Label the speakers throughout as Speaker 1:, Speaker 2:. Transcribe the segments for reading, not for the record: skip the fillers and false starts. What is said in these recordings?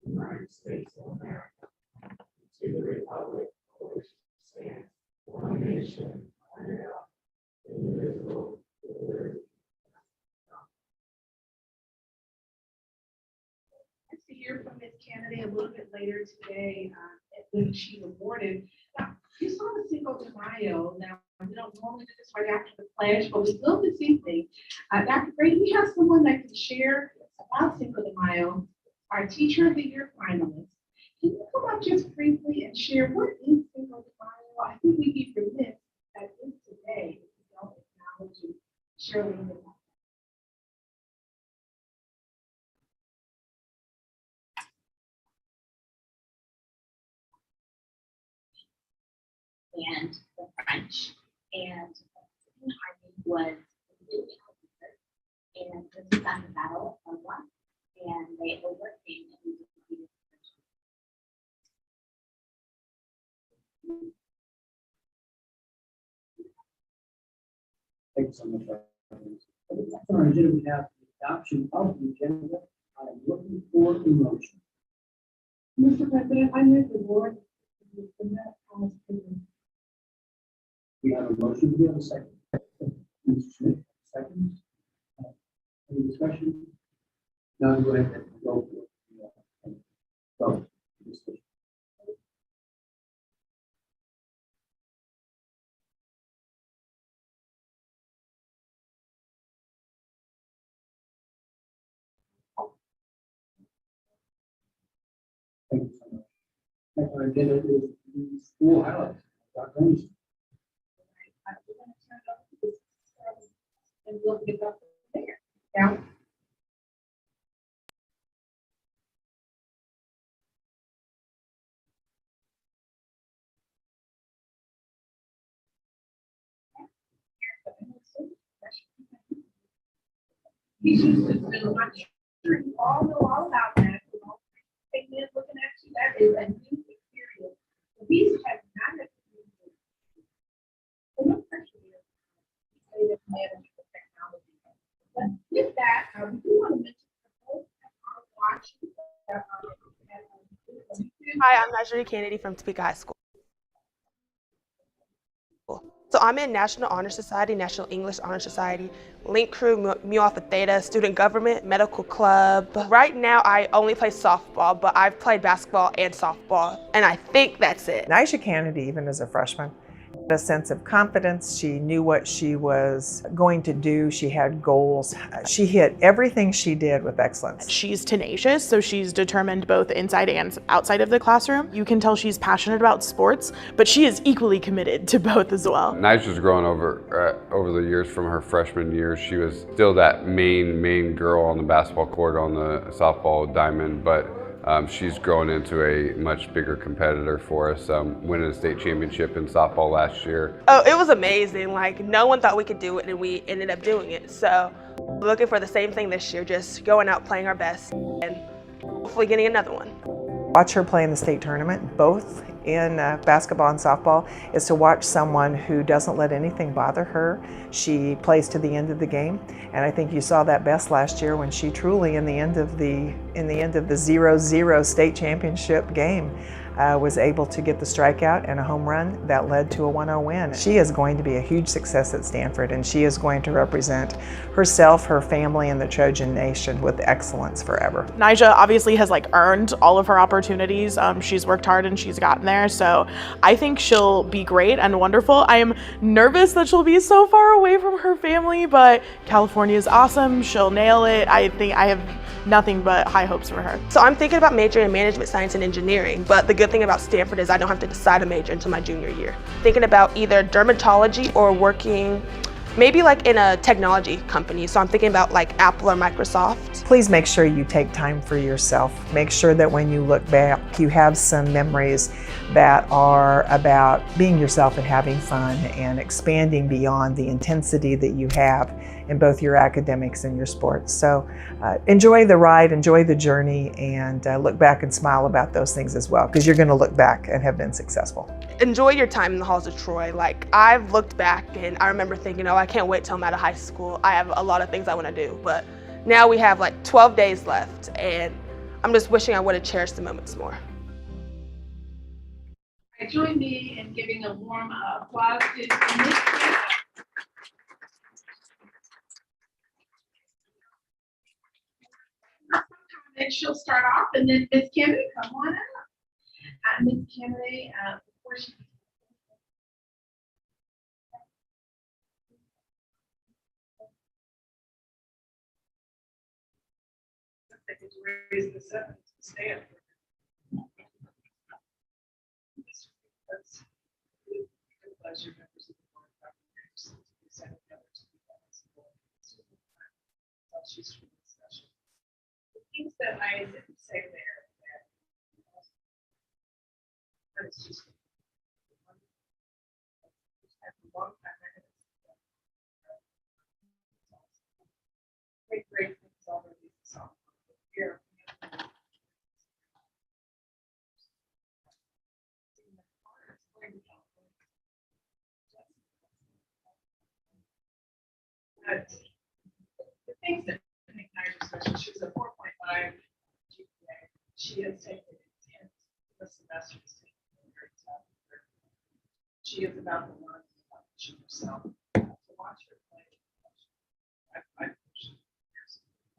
Speaker 1: United States of America, to the republic for which it stands, one nation, under God, indivisible, with liberty.
Speaker 2: To hear from Ms. Kennedy a little bit later today, when she's awarded. Now, you saw the Cinco de Mayo. Now, we don't normally do this right after the pledge, but we will this evening. Dr. Grady, we have someone that can share about Cinco de Mayo, our Teacher of the Year finalist. Can you come up just briefly and share what is Cinco de Mayo? I think we'd be remiss that is today if we don't acknowledge you. Shirley.
Speaker 3: And the French, and the army was completely outnumbered, and this is on the Battle of One, and they overcame and defeated the French.
Speaker 4: Thank you so much. On our agenda, we have the adoption of the agenda. I'm looking for a motion.
Speaker 2: Mr. President, I move the board.
Speaker 4: We have a motion. Do we have a second? Mr. Smith, second. Any discussion? Now go ahead and go for it. Go. Thank you so much. Next on our agenda is the school highlights. Dr. Anderson.
Speaker 2: And we'll get up there. Yeah. You all know all about that. Hey, man, looking at you, that is a new experience. These have not necessarily. No pressure here. Technology. But with that, we do want to mention the folks that are watching.
Speaker 5: Hi, I'm Najee Kennedy from Topeka High School. So I'm in National Honor Society, National English Honor Society, Link Crew, Mu Alpha Theta, Student Government, Medical Club. Right now I only play softball, but I've played basketball and softball, and I think that's it.
Speaker 6: Nyjah Kennedy, even as a freshman, a sense of confidence. She knew what she was going to do. She had goals. She hit everything she did with excellence.
Speaker 7: She's tenacious, so she's determined both inside and outside of the classroom. You can tell she's passionate about sports, but she is equally committed to both as well.
Speaker 8: Nyjah's grown over the years. From her freshman year, she was still that main girl on the basketball court, on the softball diamond, but she's grown into a much bigger competitor for us, winning a state championship in softball last year.
Speaker 5: Oh, it was amazing. Like, no one thought we could do it, and we ended up doing it. So we're looking for the same thing this year, just going out playing our best and hopefully getting another one.
Speaker 6: Watch her play in the state tournament, both in basketball and softball, is to watch someone who doesn't let anything bother her. She plays to the end of the game, and I think you saw that best last year when she truly, in the end of the 0-0 state championship game, was able to get the strikeout and a home run that led to a 1-0 win. She is going to be a huge success at Stanford, and she is going to represent herself, her family, and the Trojan Nation with excellence forever.
Speaker 7: Nyjah obviously has earned all of her opportunities. She's worked hard and she's gotten there, so I think she'll be great and wonderful. I am nervous that she'll be so far away from her family, but California is awesome. She'll nail it. I think I have nothing but high hopes for her.
Speaker 5: So I'm thinking about majoring in management science and engineering, but the good thing about Stanford is I don't have to decide a major until my junior year. Thinking about either dermatology or working maybe in a technology company. So I'm thinking about Apple or Microsoft.
Speaker 6: Please make sure you take time for yourself. Make sure that when you look back, you have some memories that are about being yourself and having fun and expanding beyond the intensity that you have in both your academics and your sports. So enjoy the ride, enjoy the journey, and look back and smile about those things as well, because you're going to look back and have been successful.
Speaker 5: Enjoy your time in the halls of Troy. I've looked back and I remember thinking, oh, I can't wait till I'm out of high school. I have a lot of things I want to do, but now we have 12 days left, and I'm just wishing I would have cherished the moments more.
Speaker 2: Join me in giving a warm applause to Ms. Kennedy. And she'll start off, and then Ms. Kennedy, come on up. Ms. Kennedy, before she. Raise this up and stand. That's a pleasure, members of the board of governors, Senate members of the she's from the session. The things that I didn't say there that it's just a long time. Great things already. So here. The things that make Niger special, she was a 4.5 GPA. She has taken it 10 semesters. She is about to learn about herself. To watch her play, I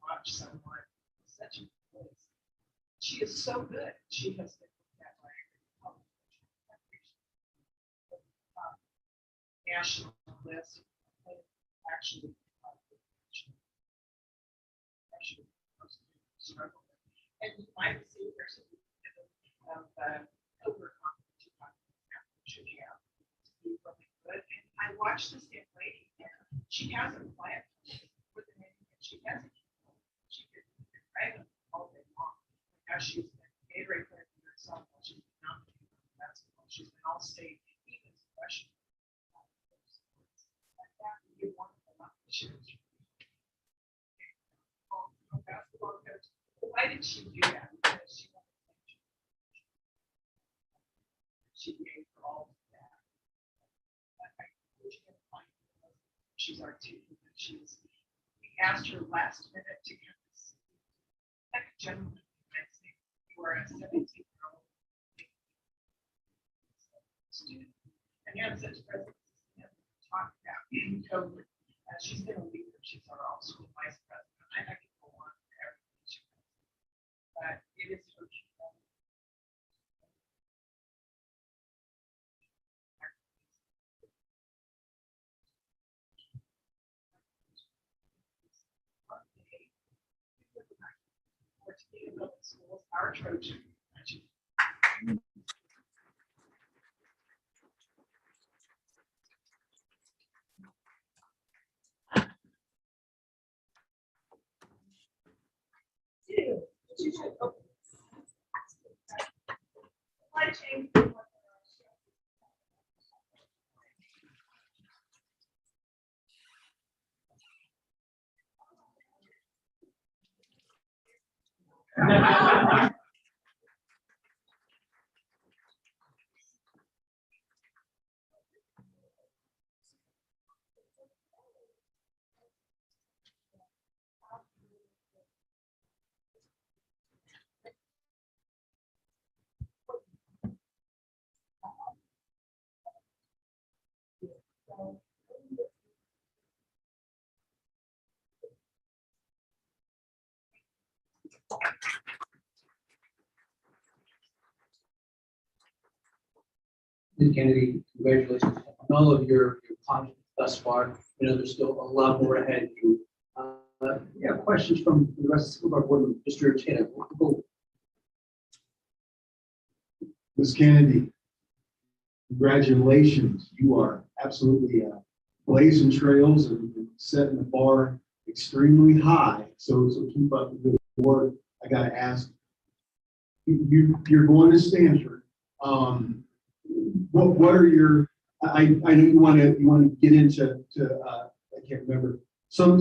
Speaker 2: watch someone such a place. She is so good. She has been that way. National list, actually. And you might see there's a of overconfident should have to be really good. And I watched this young lady, and she has a plan with the name, and she has a she could write them all day long. Now she's been Gatorade player for herself, she's been nominated for basketball, she's been all state, even special. Like that would be wonderful opportunity. Basketball coach. Why did she do that? Because she wanted to make sure she gave her all of that. She's articulate. We asked her last minute to come to see like a gentleman who are a 17-year-old student. And you have such presence to talk about COVID. She's been a leader. She's our all-school vice president. I can go on for everything she does. But it is her schools, our Trojan.
Speaker 4: Ms. Kennedy, congratulations on all of your accomplishments thus far. You know, there's still a lot more ahead of you. We have questions from the rest of our board members. Mr. Taylor.
Speaker 9: Ms. Kennedy, congratulations. You are absolutely blazing trails and setting the bar extremely high. So keep up the good work. I got to ask, you're going to Stanford. What are your? I know you want to get into I can't remember some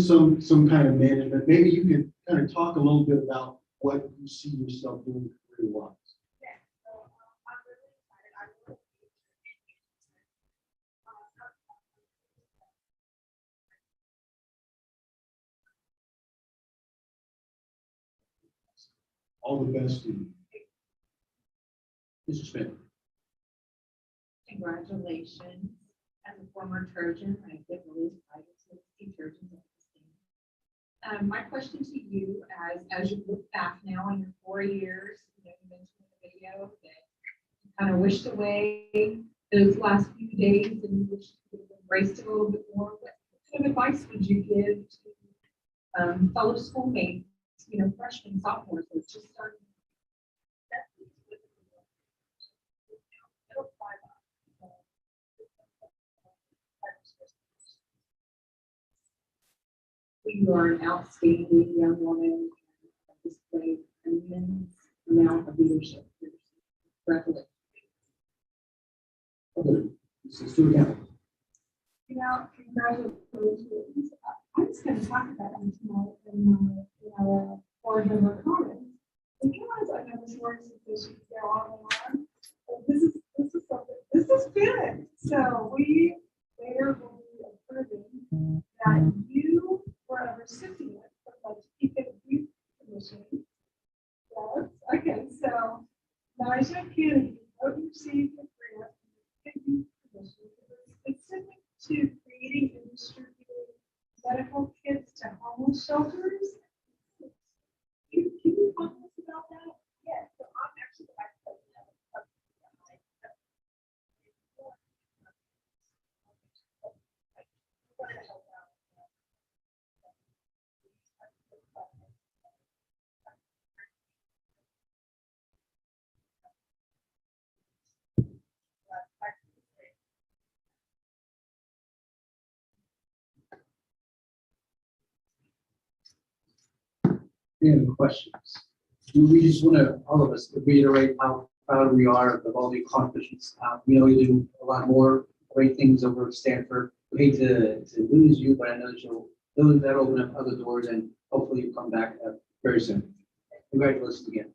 Speaker 9: kind of management. Maybe you could kind of talk a little bit about what you see yourself doing career-wise. All the best to you.
Speaker 4: Mr. Smith.
Speaker 2: Congratulations. As a former Trojan, I get really excited to see Trojans at this game. My question to you, as you look back now on your 4 years, you mentioned in the video that you kind of wished away those last few days and you wish you could have embraced it a little bit more. What kind of advice would you give to fellow schoolmates, freshmen, sophomores, who are just starting? You are an outstanding young woman and displayed an immense amount of leadership. Congratulations.
Speaker 4: Mrs. Stewart Campbell.
Speaker 10: Congratulations. I'm just going to talk about them tonight in my board member comments. Because I know this works efficient, go on and on. But this is something, this is good. So we later will be approving that you were a recipient of the Topeka Youth Commission. Yes, okay, so Nigel Kennedy, you received a grant from the Topeka Youth Commission specific to creating and distributing medical kits to homeless shelters. Can you talk to us about that? Yes, so I'm actually the vice president of
Speaker 4: Any other questions? We just want to, all of us, to reiterate how proud we are of all the accomplishments. We know you do a lot more great things over at Stanford. We hate to lose you, but I know that open up other doors, and hopefully you come back very soon. Congratulations again.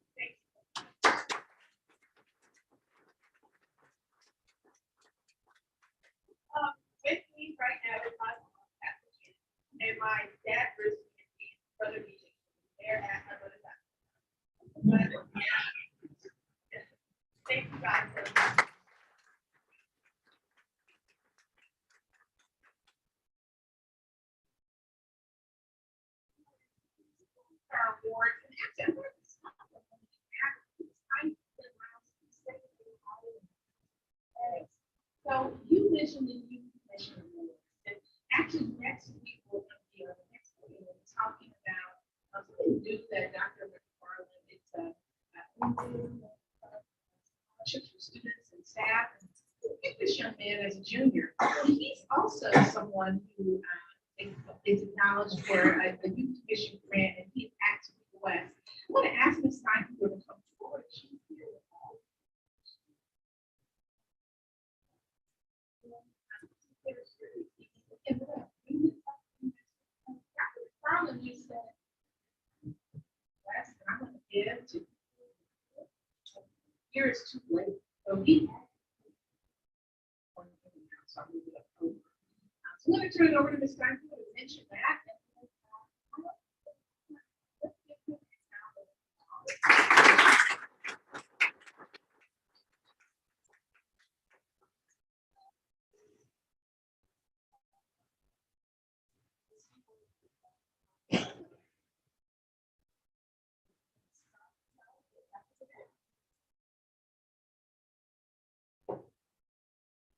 Speaker 2: With me right now is my mom, Kathleen, and my dad, Bruce, and brother, BJ. They're at my brother's house. Thank you guys so much. Our awards and activities. So you mentioned the youth commission awards, and actually next week we'll be next week we'll be talking about something new that Dr. McFarland, it's scholarships for students and staff. And this young man as a junior, and he's also someone who is acknowledged for a youth commission grant, and he's actively west. I want to ask Ms. Steinfeld to come forward. She's here with us. Problem you said, last I'm going to give to here is too late. So he so I'm going to turn it over to Ms. Steinfeld to mention that.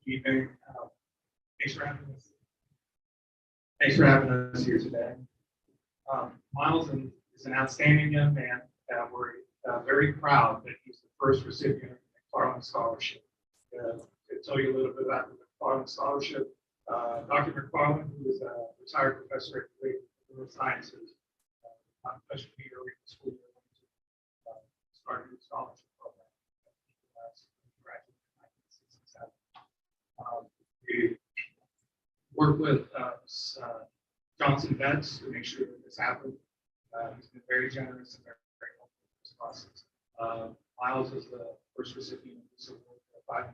Speaker 11: Evening. Thanks for having us. Thanks for having us here today. Miles is an outstanding young man that we're very proud that he's the first recipient of the McFarland Scholarship. To tell you a little bit about the McFarland Scholarship, Dr. McFarland, who is a retired professor at the Neurosciences, freshman year of the school year, started a scholarship program. Graduated in 1967. We work with Johnson Vets to make sure that this happened. He's been very generous and very helpful in this process. Miles is the first recipient of this award for $500.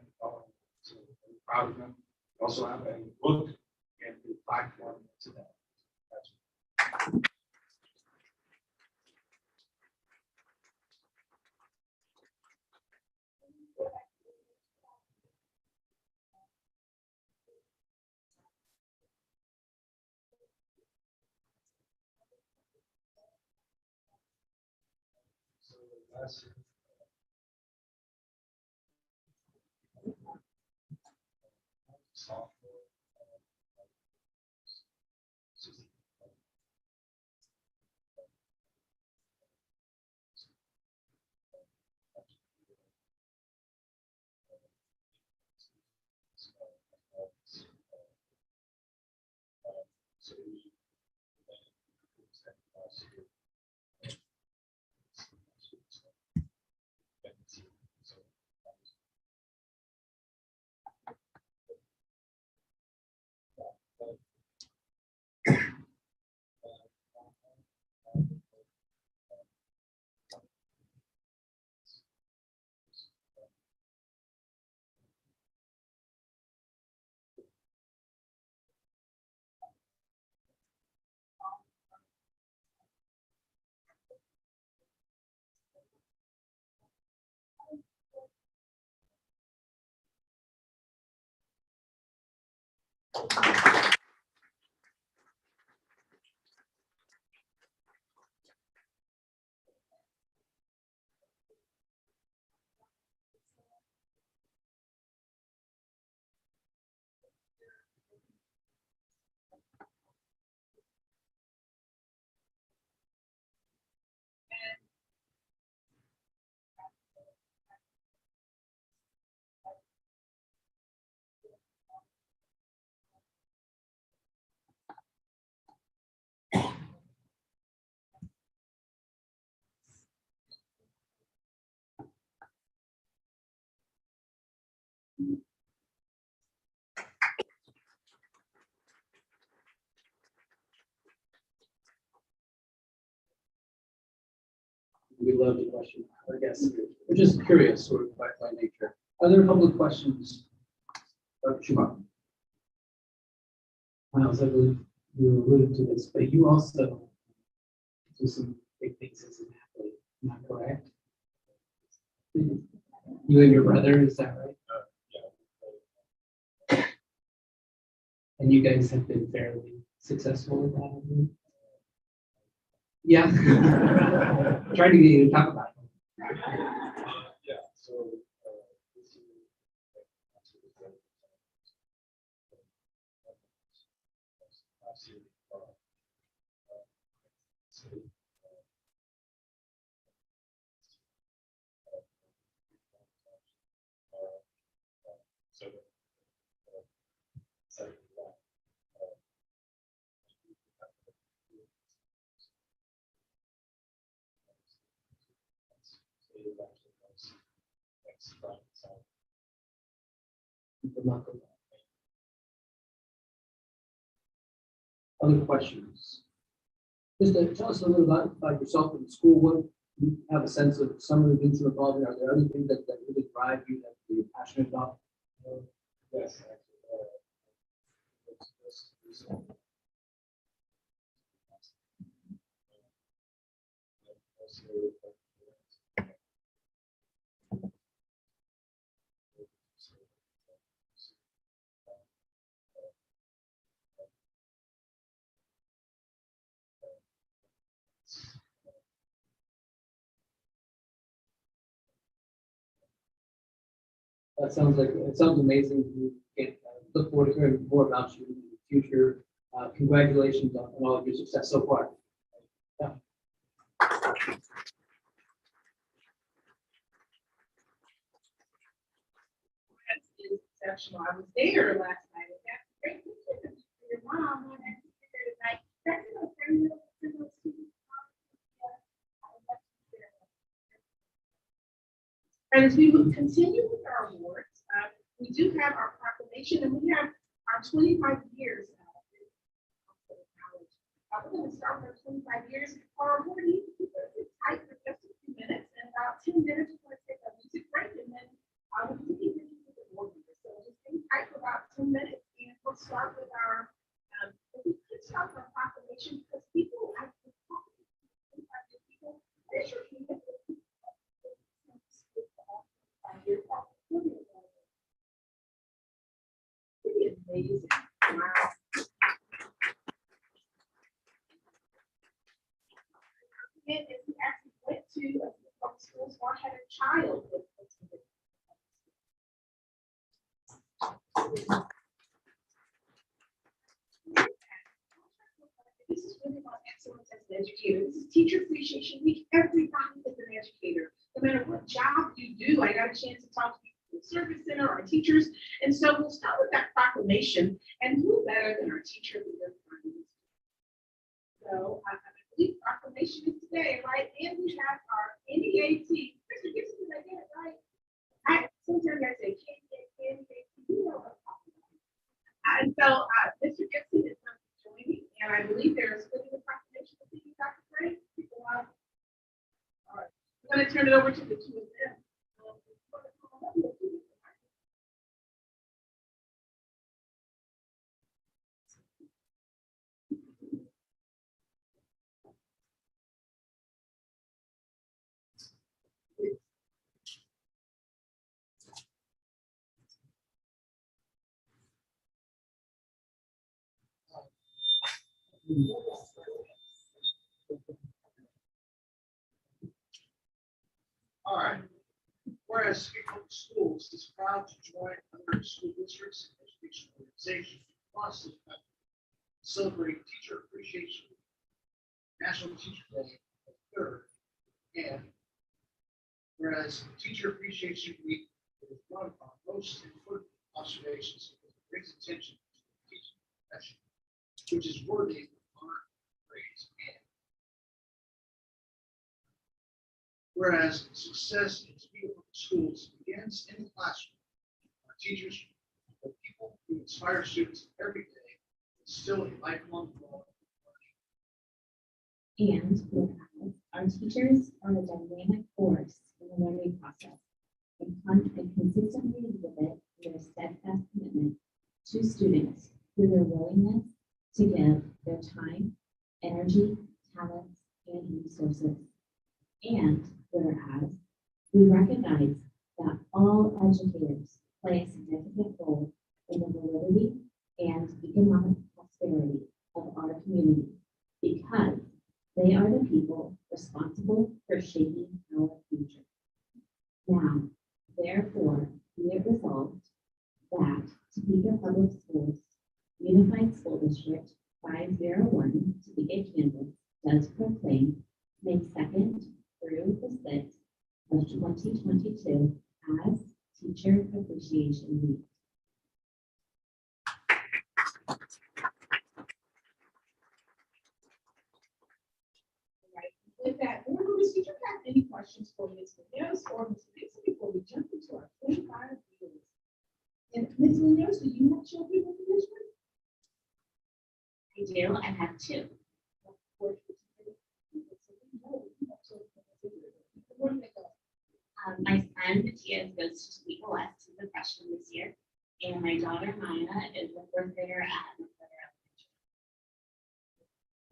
Speaker 11: So we're proud of him. We also have a book and the platform today.
Speaker 4: We love the question, I guess. We're just curious, sort of by nature. Are there public questions? Dr. Schumacher?
Speaker 12: Miles, I believe you alluded to this, but you also do some big things as an athlete, am I correct? You and your brother, is that right? And you guys have been fairly successful with that, I believe? Yeah. Trying to get you to talk about it.
Speaker 1: Yeah, so, this year, last year, so,
Speaker 4: Remarkable. Other questions? Just tell us a little about yourself in school. What you have a sense of some of the things you're involved in. Are there other things that really drive you that you're passionate about?
Speaker 1: yes, actually,
Speaker 4: That sounds like, it sounds amazing. We can look forward to hearing more about you in the future. Congratulations on all of your success so far. Yeah.
Speaker 2: Is exceptional. I was there last night. And that's great picture for your mom. And that's there tonight. That's a very little student. And as we would continue with our awards, we do have our proclamation and we have our 25 years. We're going to start with our 25 years. Our awardee is tight for just a few minutes, and about 10 minutes, we're going to take a music break, and then we'll continue with the award winners. So just hang tight for about 10 minutes, and we'll start with our proclamation because people, I think, 25 people, they're sure can get pretty amazing. Wow. And if we actually went to a schools had a child with this is really about excellence as an educator. This is Teacher Appreciation Week. Everybody is an educator. No matter what job you do, I got a chance to talk to people in the service center, our teachers. And so we'll start with that proclamation. And who better than our teacher leader? So I believe proclamation is today, right? And we have our NEAT. Mr. Gibson, did I get it right? Sometimes I say NEAT, you know what I'm talking about. And so Mr. Gibson is going to join me, and I believe there is splitting the proclamation with you, Dr. Gray. All right, I'm going to turn it over to the two of them.
Speaker 13: All right. Whereas Scapegoat Schools is proud to join other school districts and education organizations across the country to celebrate Teacher Appreciation Week, National Teacher Day, the 3rd, and whereas Teacher Appreciation Week is one of our most important observations because it brings attention to the teaching profession, which is worthy of honor, praise, and whereas success in Scapegoat Schools begins in the classroom. Our teachers are people who inspire students every day, instill a lifelong goal of learning.
Speaker 3: And whereas our teachers are a dynamic force in the learning process and consistently exhibit their steadfast commitment to students through their willingness to give their time, energy, talents, and resources. And whereas we recognize that all educators play a significant role in the validity and economic prosperity of our community because they are the people responsible for shaping our future. Now, therefore, be it resolved that Topeka Public Schools Unified School District 501 Topeka, Kansas does proclaim May 2nd through the 6th of 2022 as Teacher Appreciation Week.
Speaker 2: With that, board members, did you have any questions for Ms. Munoz or Ms. Dixon before we jump into our 25 years? And Ms. Munoz, do you have children in the district?
Speaker 3: I do. I have two. My son Matthias goes to Topeka West, he's a freshman this year, and my daughter Maya is a 4th grader at McClear Elementary.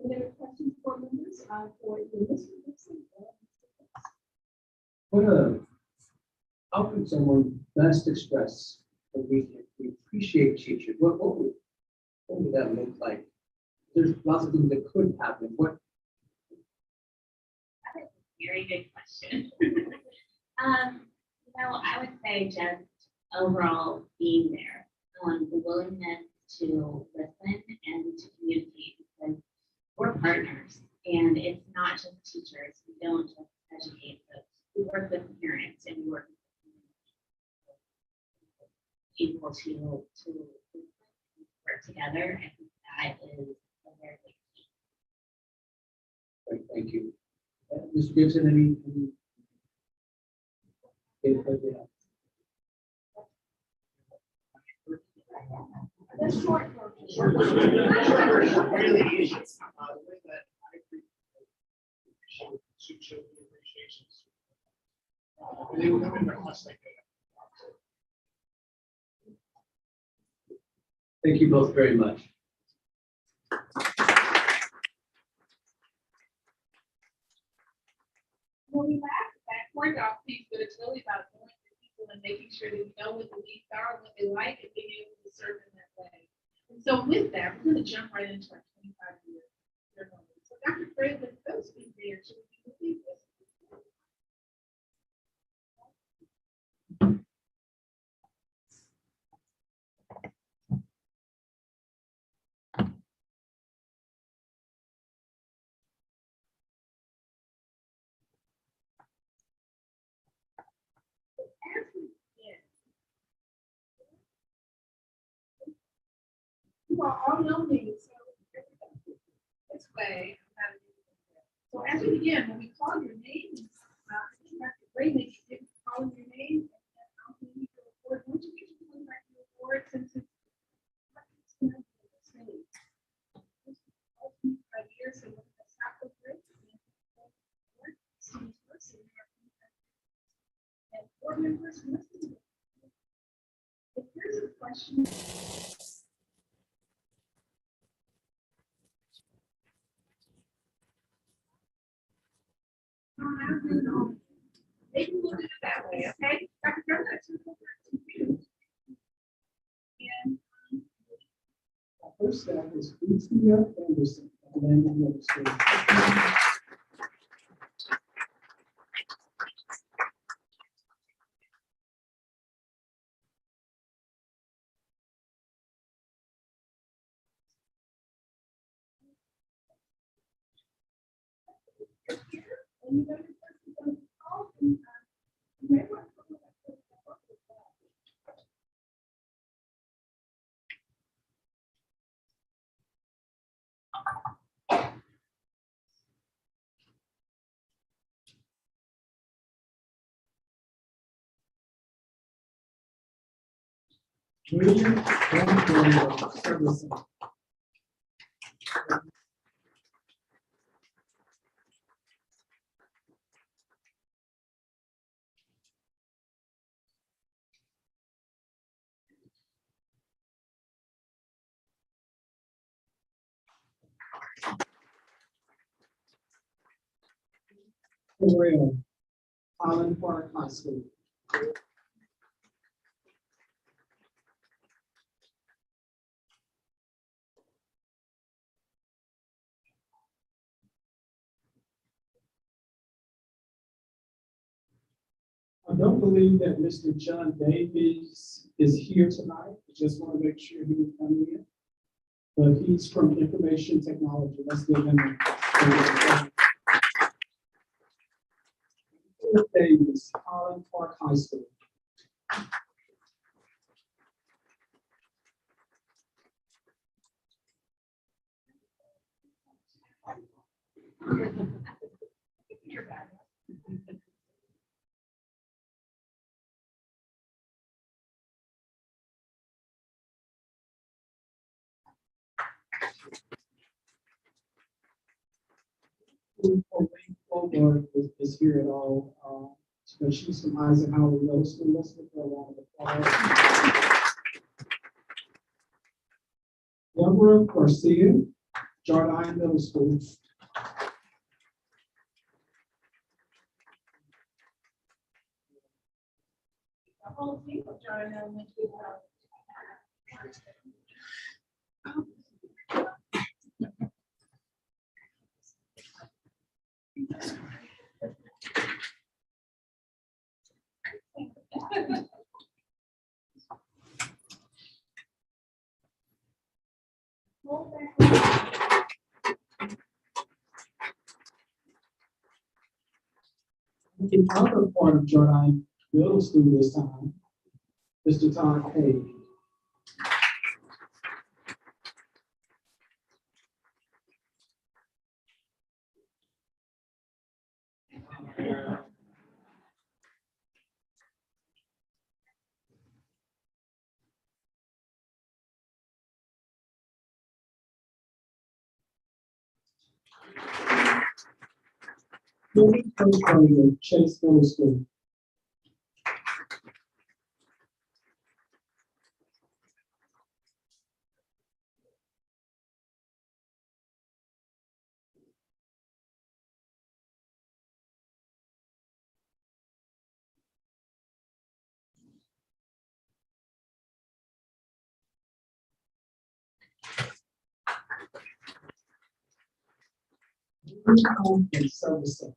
Speaker 10: Any other questions for members for Mr. Gibson?
Speaker 4: How can someone best express that we appreciate teachers? What would that look like? There's lots of things that could happen. What?
Speaker 3: That is a very good question. I would say just overall being there, the willingness to listen and to communicate because we're partners and it's not just teachers. We don't just educate folks. We work with parents and we work with people to work together. I think that is a very big key.
Speaker 4: Right, thank you. Mr. Gibson, any input there?
Speaker 2: That's short.
Speaker 13: Really easy. The way that I appreciate appreciations. They would come in their class like that.
Speaker 4: Thank you both very much.
Speaker 2: When we laugh, that corn dog piece, but it's really about knowing the people and making sure that you know what the needs are, what they like, and being able to serve in that way. And so with that, we're going to jump right into our 25 year ceremony. So Dr. Craig, with those being there, should we complete this?
Speaker 10: you all know me, so.
Speaker 2: This way. So as we begin, when we call your name, you have to bring it, you didn't call your name, and I'll give you the award. Once you get your back to the award, since it's. 5 years, so we're gonna stop with this. And board members, listen. If there's a question. Maybe we'll do it that way, okay? Dr. Jones, that's confused. And,
Speaker 4: First staff is Lucia Anderson, Atlanta Middle School.
Speaker 10: And you guys are supposed to call and, you may want to come up with that.
Speaker 4: William Ferguson. Terrell, Holland Park High School. I don't believe that Mr. John Davies is here tonight. I just want to make sure he will come in. But he's from Information Technology. Let's give him a. Davies, Holland Park High School. Colborne is here at all. But she's from Eisenhower Middle School. Let's give her a round of applause. Deborah Garcia, Jardine Middle School.
Speaker 2: the whole team of Jordan Elementary.
Speaker 4: The other part of Jardine Middle School this time, Mr. Todd Page. Moving Coach Berger, Chase Middle School. And servicing.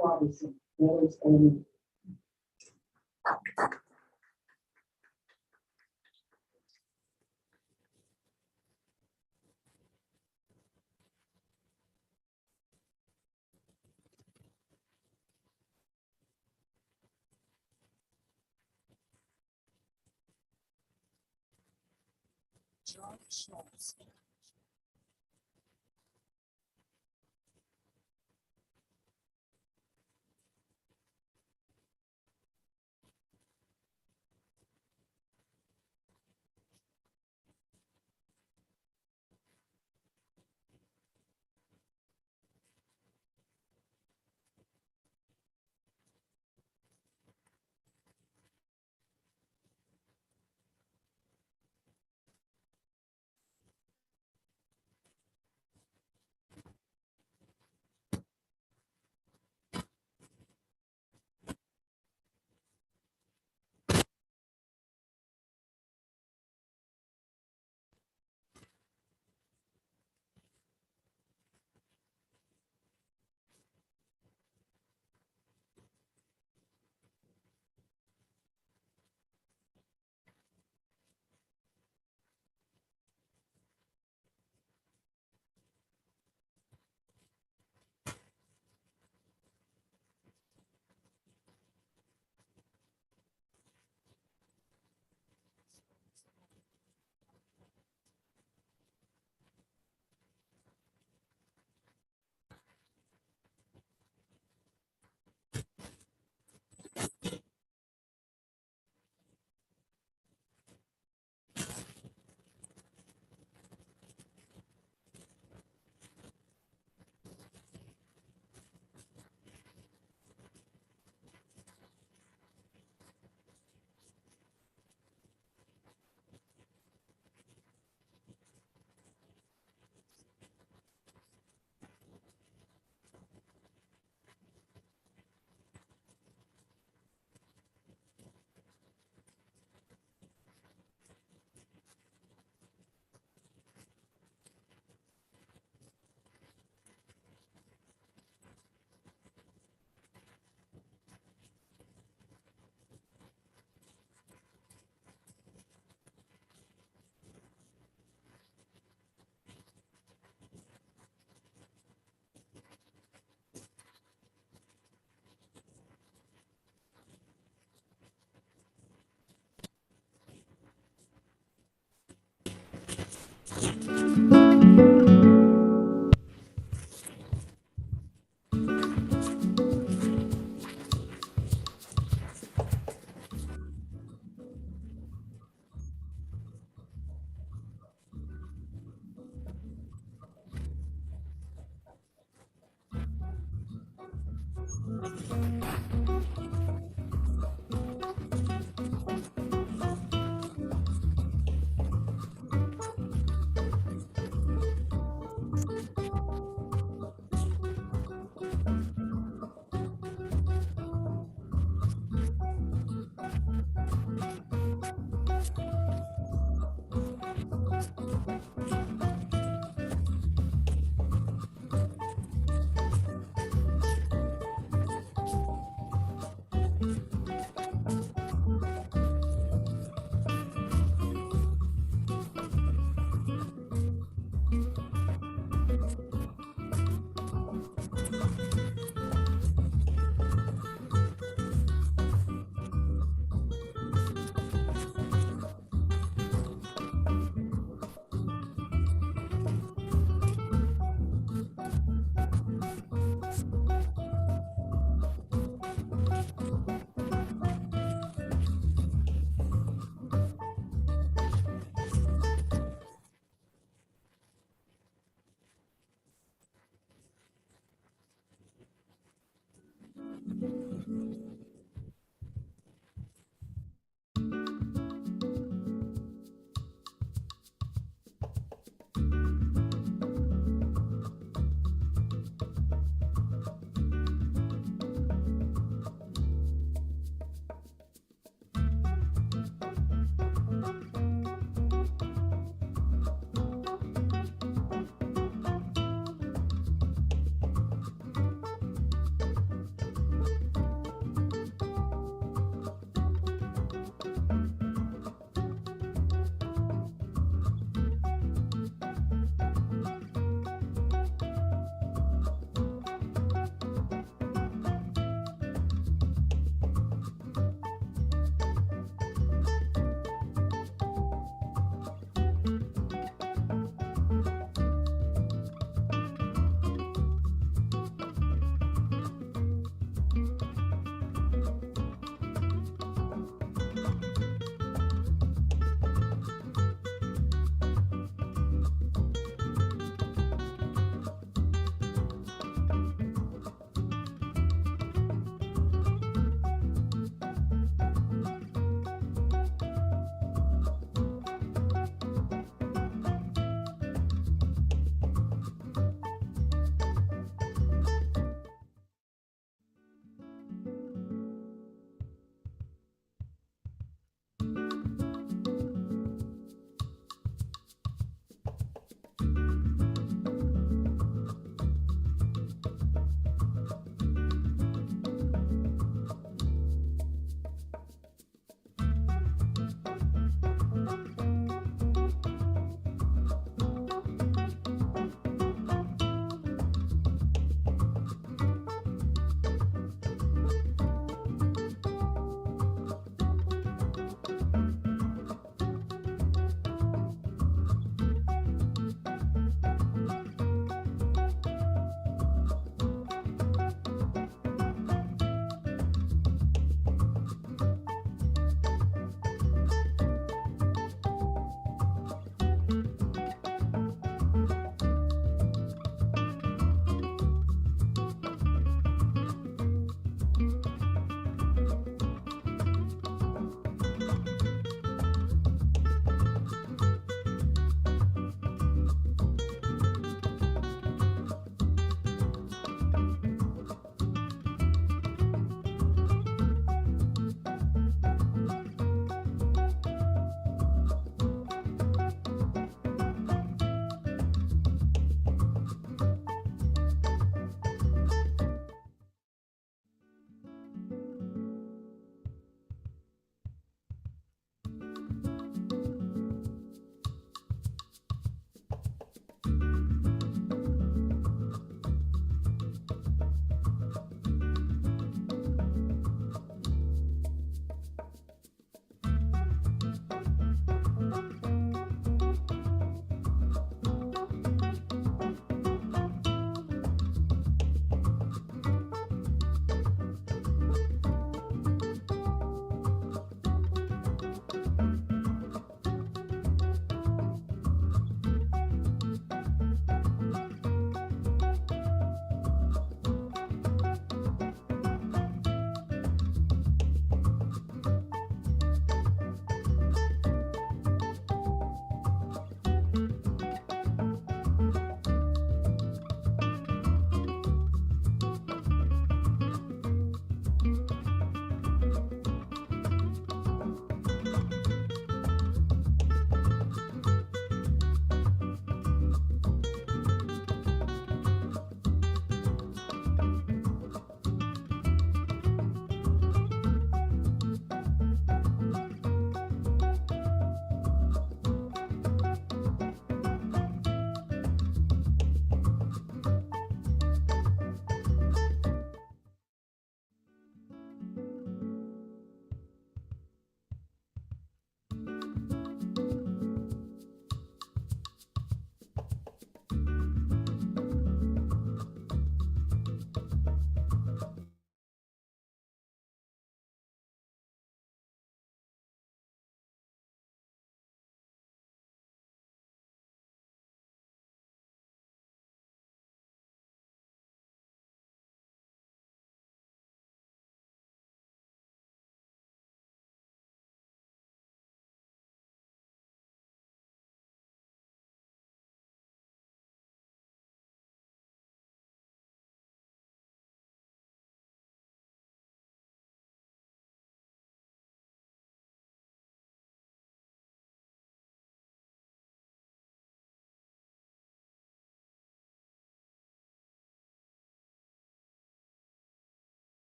Speaker 1: Robinson, Miller's Elementary. John Schultz.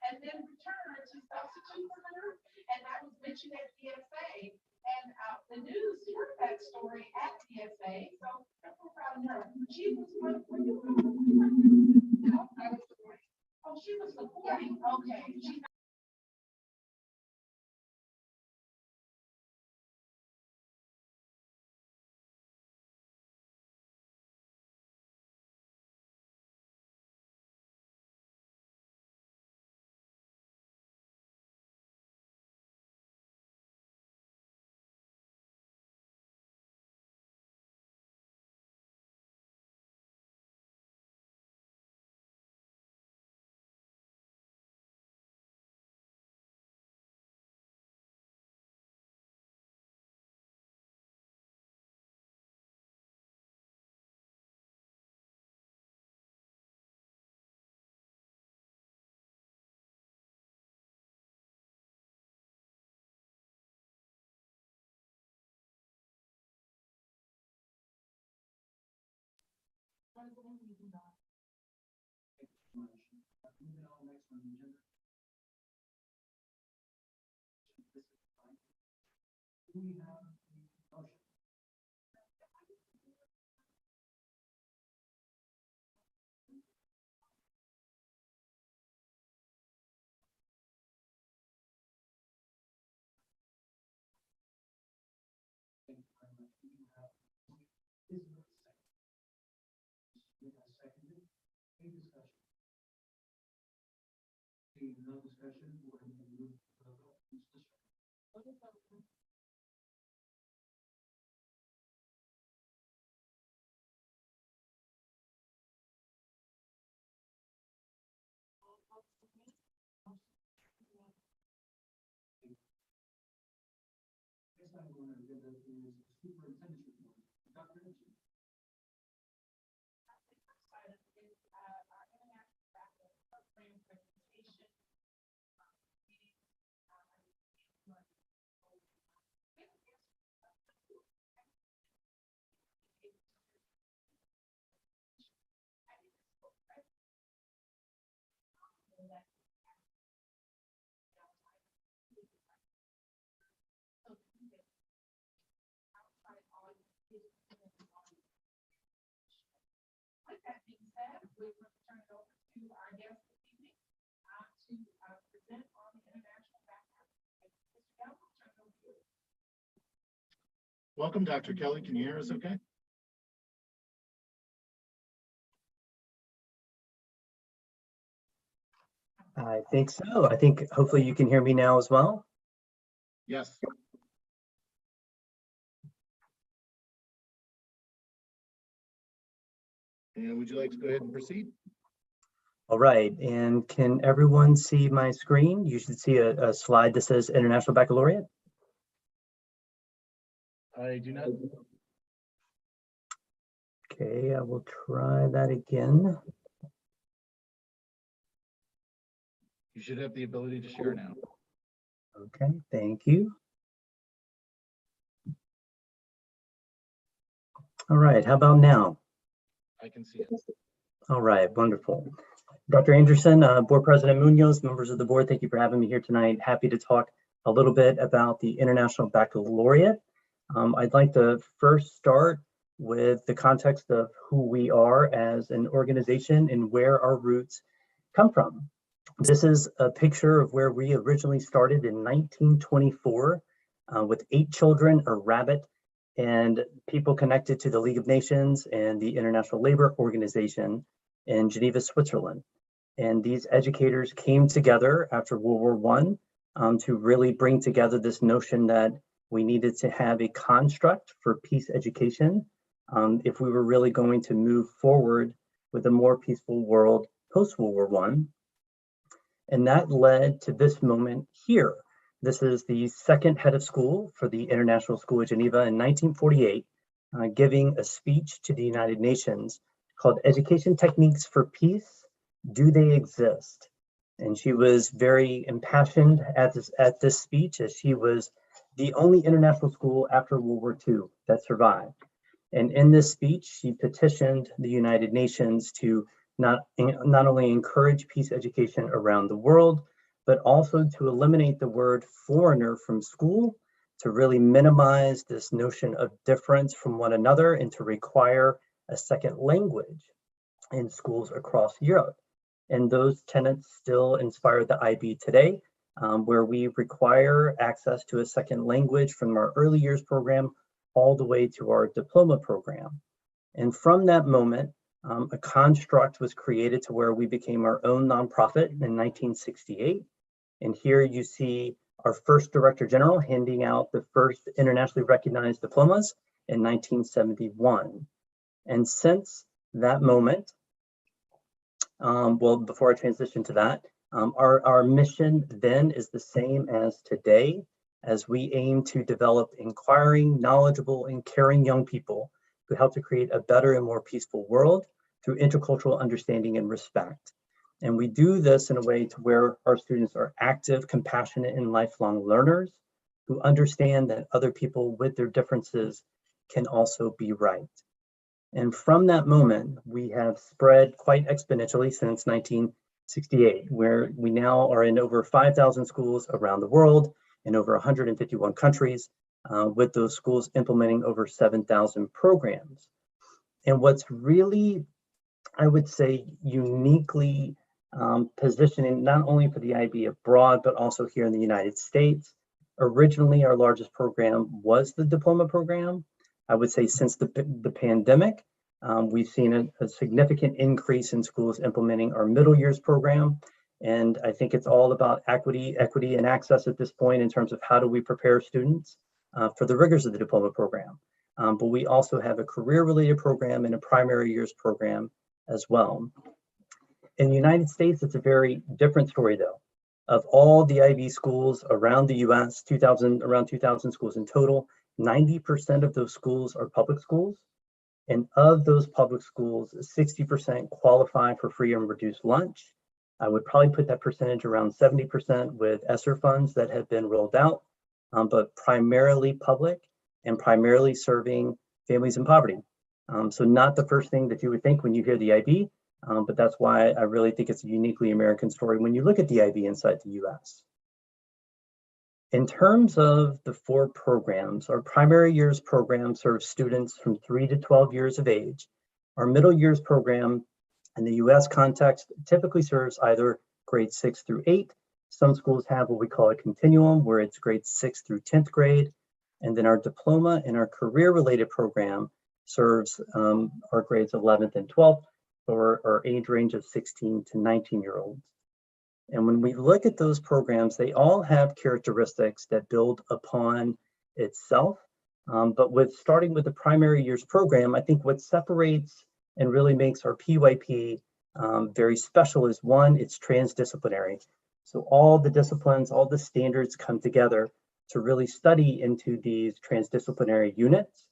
Speaker 2: and then returned to substitute for her, and that was mentioned at DSA. And the news heard that story at DSA, so I'm so proud of her. She was one, were you? No, I was supporting. Oh, she was supporting, okay. She
Speaker 4: Moving on next on the agenda. Do we have a motion? Thank you very much. We do have, is there a second? We have seconded. Any discussion? Seeing no discussion, we're going to move to the vote. Mr. Stratton. Next item on our agenda is the superintendent's report. Dr. Nixon.
Speaker 2: With that being said, we're going to turn it over to our guest this evening to present on the international background. Mr. Gallo, turn it over to you.
Speaker 14: Welcome, Dr. Kelly. Can you hear us okay?
Speaker 15: I think so. I think hopefully you can hear me now as well.
Speaker 14: Yes. And would you like to go ahead and proceed?
Speaker 15: All right. And can everyone see my screen? You should see a slide that says International Baccalaureate.
Speaker 14: I do not.
Speaker 15: Okay, I will try that again.
Speaker 14: You should have the ability to share now.
Speaker 15: Okay, thank you. All right, how about now?
Speaker 14: I can see it.
Speaker 15: All right, wonderful. Dr. Anderson, Board President Munoz, members of the board, thank you for having me here tonight. Happy to talk a little bit about the International Baccalaureate. I'd like to first start with the context of who we are as an organization and where our roots come from. This is a picture of where we originally started in 1924 with 8 children, a rabbit, and people connected to the League of Nations and the International Labor Organization in Geneva, Switzerland. And these educators came together after World War I to really bring together this notion that we needed to have a construct for peace education if we were really going to move forward with a more peaceful world post-World War I. And that led to this moment here. This is the second head of school for the International School of Geneva in 1948, giving a speech to the United Nations called Education Techniques for Peace, Do They Exist? And she was very impassioned at this speech, as she was the only international school after World War II that survived. And in this speech, she petitioned the United Nations to not only encourage peace education around the world, but also to eliminate the word foreigner from school, to really minimize this notion of difference from one another, and to require a second language in schools across Europe. And those tenets still inspire the IB today, where we require access to a second language from our early years program all the way to our diploma program. And from that moment, a construct was created to where we became our own nonprofit in 1968. And here you see our first Director General handing out the first internationally recognized diplomas in 1971. And since that moment, well, before I transition to that, our mission then is the same as today, as we aim to develop inquiring, knowledgeable, and caring young people who help to create a better and more peaceful world through intercultural understanding and respect. And we do this in a way to where our students are active, compassionate, and lifelong learners who understand that other people with their differences can also be right. And from that moment, we have spread quite exponentially since 1968, where we now are in over 5,000 schools around the world in over 151 countries, with those schools implementing over 7,000 programs. And what's really, I would say, uniquely positioning not only for the IB abroad, but also here in the United States. Originally, our largest program was the diploma program. I would say since the pandemic, we've seen a significant increase in schools implementing our middle years program. And I think it's all about equity, and access at this point in terms of how do we prepare students for the rigors of the diploma program. But we also have a career-related program and a primary years program as well. In the United States, it's a very different story though. Of all the IB schools around the US, around 2,000 schools in total, 90% of those schools are public schools. And of those public schools, 60% qualify for free and reduced lunch. I would probably put that percentage around 70% with ESSER funds that have been rolled out, but primarily public and primarily serving families in poverty. So not the first thing that you would think when you hear the IB, but that's why I really think it's a uniquely American story when you look at the IB inside the US. In terms of the 4 programs, our primary years program serves students from 3 to 12 years of age. Our middle years program in the US context typically serves either grades 6 through 8. Some schools have what we call a continuum, where it's grades 6 through 10th grade. And then our diploma and our career-related program serves our grades 11th and 12th, or our age range of 16 to 19-year-olds. And when we look at those programs, they all have characteristics that build upon itself. But starting with the primary years program, I think what separates and really makes our PYP very special is, one, it's transdisciplinary. So all the disciplines, all the standards come together to really study into these transdisciplinary units.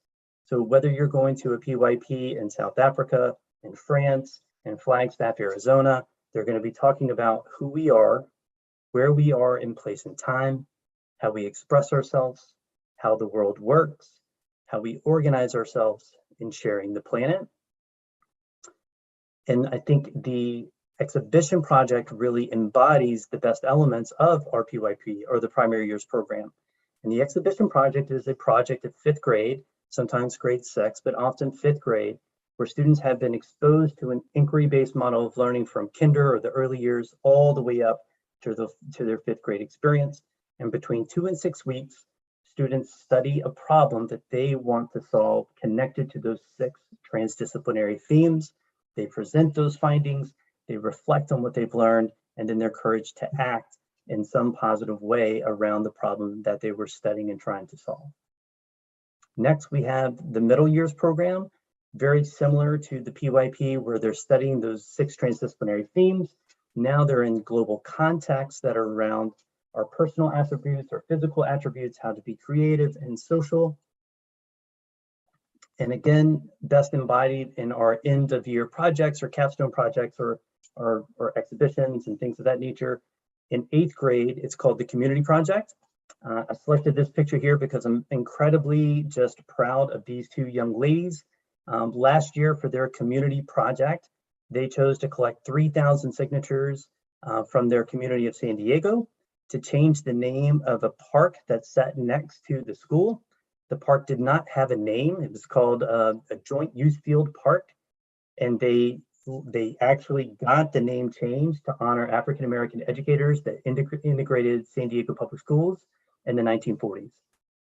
Speaker 15: So whether you're going to a PYP in South Africa, in France, in Flagstaff, Arizona, they're going to be talking about who we are, where we are in place and time, how we express ourselves, how the world works, how we organize ourselves in sharing the planet. And I think the exhibition project really embodies the best elements of our PYP, or the primary years program. And the exhibition project is a project at 5th grade, sometimes grade 6, but often 5th grade, where students have been exposed to an inquiry-based model of learning from kinder or the early years all the way up to their 5th grade experience. And between 2 and 6 weeks, students study a problem that they want to solve connected to those 6 transdisciplinary themes. They present those findings, they reflect on what they've learned, and then they're encouraged to act in some positive way around the problem that they were studying and trying to solve. Next, we have the middle years program, very similar to the PYP, where they're studying those 6 transdisciplinary themes. Now they're in global contexts that are around our personal attributes, our physical attributes, how to be creative and social. And again, best embodied in our end of year projects or capstone projects or exhibitions and things of that nature. In 8th grade, it's called the Community Project. I selected this picture here because I'm incredibly just proud of these 2 young ladies. Last year for their community project, they chose to collect 3,000 signatures from their community of San Diego to change the name of a park that sat next to the school. The park did not have a name. It was called a Joint Use Field Park. And they actually got the name changed to honor African-American educators that integrated San Diego public schools in the 1940s.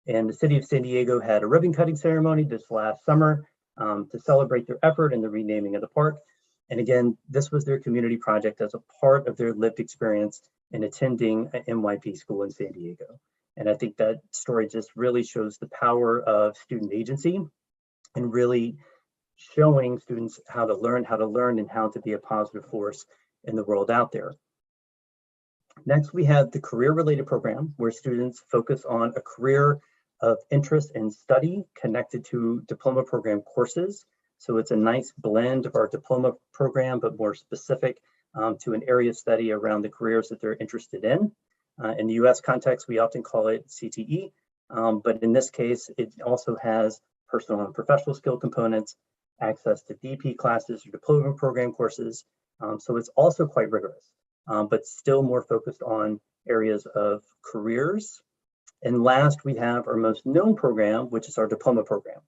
Speaker 15: And the city of San Diego had a ribbon cutting ceremony this last summer to celebrate their effort in the renaming of the park. And again, this was their community project as a part of their lived experience in attending an NYP school in San Diego. And I think that story just really shows the power of student agency and really showing students how to learn, and how to be a positive force in the world out there. Next, we have the career-related program where students focus on a career of interest and study connected to diploma program courses. So it's a nice blend of our diploma program, but more specific to an area of study around the careers that they're interested in. In the US context, we often call it CTE, but in this case, it also has personal and professional skill components, access to DP classes or diploma program courses. So it's also quite rigorous, but still more focused on areas of careers. And last, we have our most known program, which is our diploma program,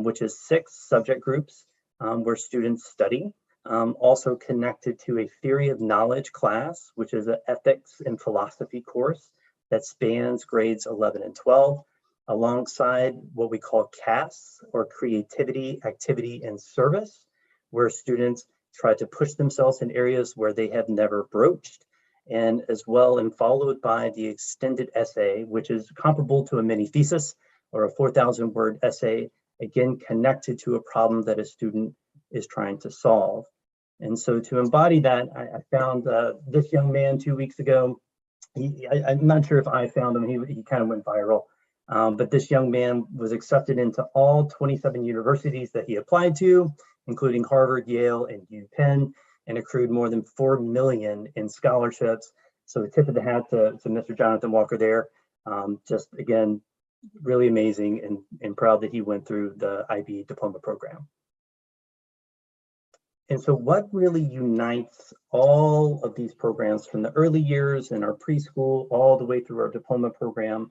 Speaker 15: which is 6 subject groups where students study, also connected to a theory of knowledge class, which is an ethics and philosophy course that spans grades 11 and 12, alongside what we call CAS, or creativity, activity, and service, where students try to push themselves in areas where they have never broached, and as well, and followed by the extended essay, which is comparable to a mini thesis or a 4,000-word essay, again, connected to a problem that a student is trying to solve. And so to embody that, I found this young man 2 weeks ago. I'm not sure if I found him, he kind of went viral. But this young man was accepted into all 27 universities that he applied to, including Harvard, Yale, and UPenn, and accrued more than $4 million in scholarships. So a tip of the hat to Mr. Jonathan Walker there. Just again, really amazing and proud that he went through the IB diploma program. And so what really unites all of these programs from the early years in our preschool all the way through our diploma program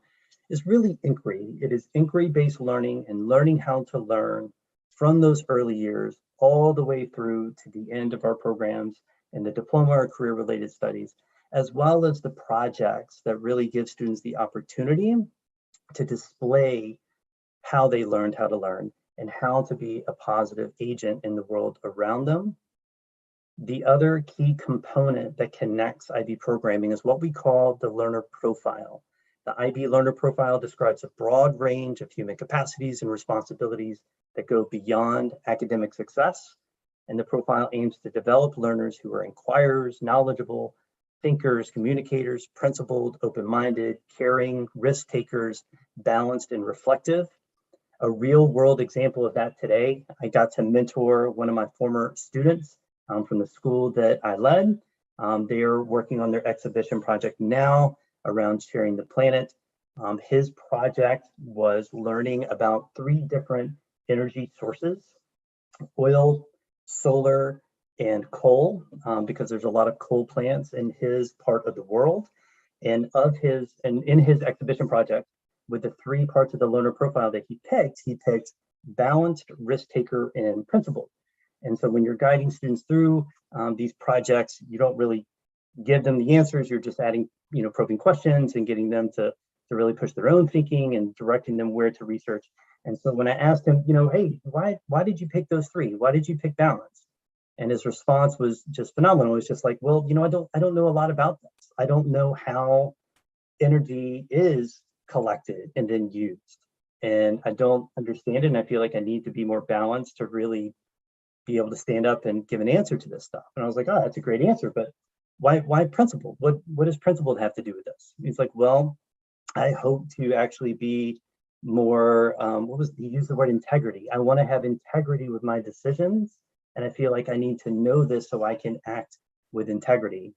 Speaker 15: is really inquiry. It is inquiry-based learning and learning how to learn from those early years all the way through to the end of our programs in the diploma or career-related studies, as well as the projects that really give students the opportunity to display how they learned how to learn and how to be a positive agent in the world around them. The other key component that connects IB programming is what we call the learner profile. The IB learner profile describes a broad range of human capacities and responsibilities that go beyond academic success. And the profile aims to develop learners who are inquirers, knowledgeable, thinkers, communicators, principled, open-minded, caring, risk takers, balanced, and reflective. A real world example of that today, I got to mentor one of my former students from the school that I led. They are working on their exhibition project now around sharing the planet. His project was learning about 3 different energy sources: oil, solar, and coal, because there's a lot of coal plants in his part of the world. And in his exhibition project, with the 3 parts of the learner profile that he picked balanced, risk taker, and principled. And so when you're guiding students through these projects, you don't really give them the answers. You're just adding, probing questions and getting them to really push their own thinking and directing them where to research. And so when I asked him, hey, why did you pick those 3? Why did you pick balance? And his response was just phenomenal. It was just like, well, I don't know a lot about this. I don't know how energy is collected and then used. And I don't understand it. And I feel like I need to be more balanced to really be able to stand up and give an answer to this stuff. And I was like, oh, that's a great answer, but why principled? What does principled have to do with this? He's like, well, I hope to actually be more, he used the word integrity. I want to have integrity with my decisions. And I feel like I need to know this so I can act with integrity.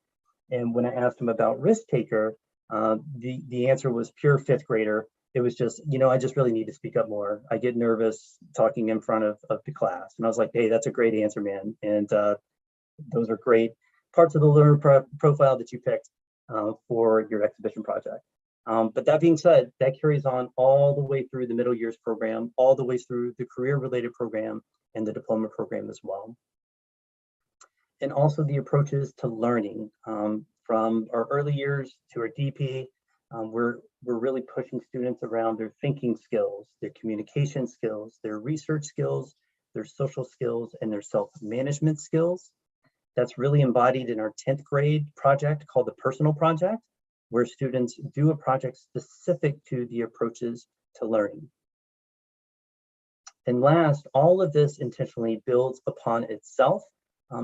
Speaker 15: And when I asked him about risk taker, the answer was pure 5th grader. It was just, I just really need to speak up more. I get nervous talking in front of the class. And I was like, hey, that's a great answer, man. And those are great parts of the learner profile that you picked for your exhibition project. But that being said, that carries on all the way through the middle years program, all the way through the career-related program and the diploma program as well. And also the approaches to learning from our early years to our DP. We're really pushing students around their thinking skills, their communication skills, their research skills, their social skills, and their self-management skills. That's really embodied in our 10th grade project called the Personal Project, where students do a project specific to the approaches to learning. And last, all of this intentionally builds upon itself.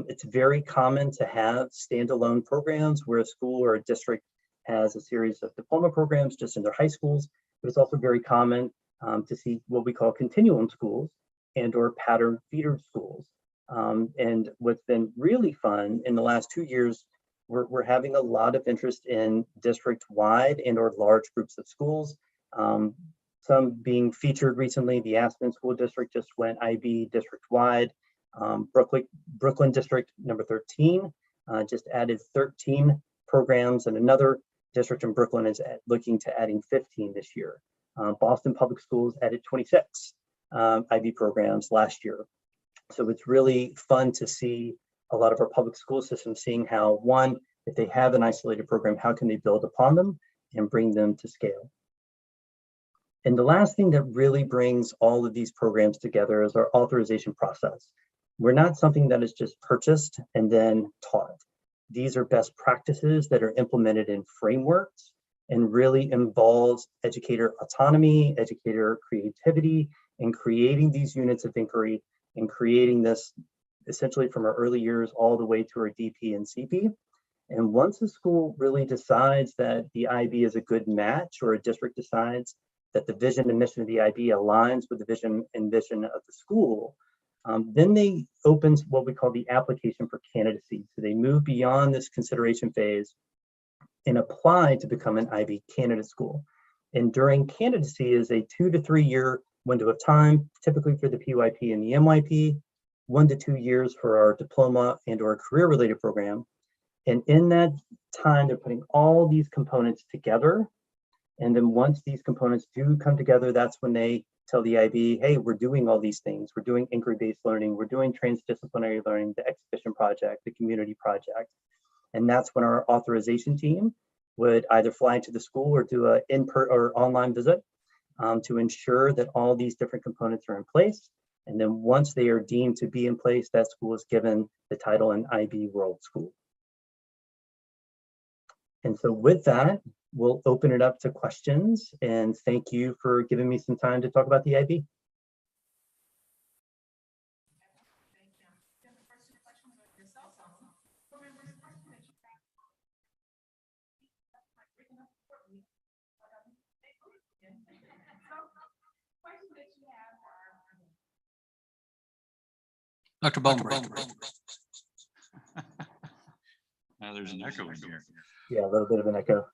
Speaker 15: It's very common to have standalone programs where a school or a district has a series of diploma programs just in their high schools, but it's also very common to see what we call continuum schools and or pattern feeder schools. And what's been really fun in the last 2 years, we're having a lot of interest in district-wide and or large groups of schools. Some being featured recently. The Aspen School District just went IB district-wide. Brooklyn District number 13 just added 13 programs, and another district in Brooklyn is looking to adding 15 this year. Boston Public Schools added 26 IB programs last year. So it's really fun to see a lot of our public school systems seeing how, one, if they have an isolated program, how can they build upon them and bring them to scale? And the last thing that really brings all of these programs together is our authorization process. We're not something that is just purchased and then taught. These are best practices that are implemented in frameworks and really involves educator autonomy, educator creativity, and creating these units of inquiry and creating this essentially from our early years all the way to our DP and CP. And once a school really decides that the IB is a good match, or a district decides that the vision and mission of the IB aligns with the vision and mission of the school, then they open what we call the application for candidacy. So they move beyond this consideration phase and apply to become an IB candidate school. And during candidacy is a 2 to 3 year window of time, typically for the PYP and the MYP, 1 to 2 years for our diploma and or career related program. And in that time, they're putting all these components together. And then once these components do come together, that's when they tell the IB, hey, we're doing all these things. We're doing inquiry-based learning. We're doing transdisciplinary learning, the exhibition project, the community project. And that's when our authorization team would either fly to the school or do an in-person or online visit to ensure that all these different components are in place. And then once they are deemed to be in place, that school is given the title an IB World School. And so with that, we'll open it up to questions, and thank you for giving me some time to talk about the IB.
Speaker 16: Dr. Bowman. There's an echo in here.
Speaker 15: Yeah, a little bit of an echo.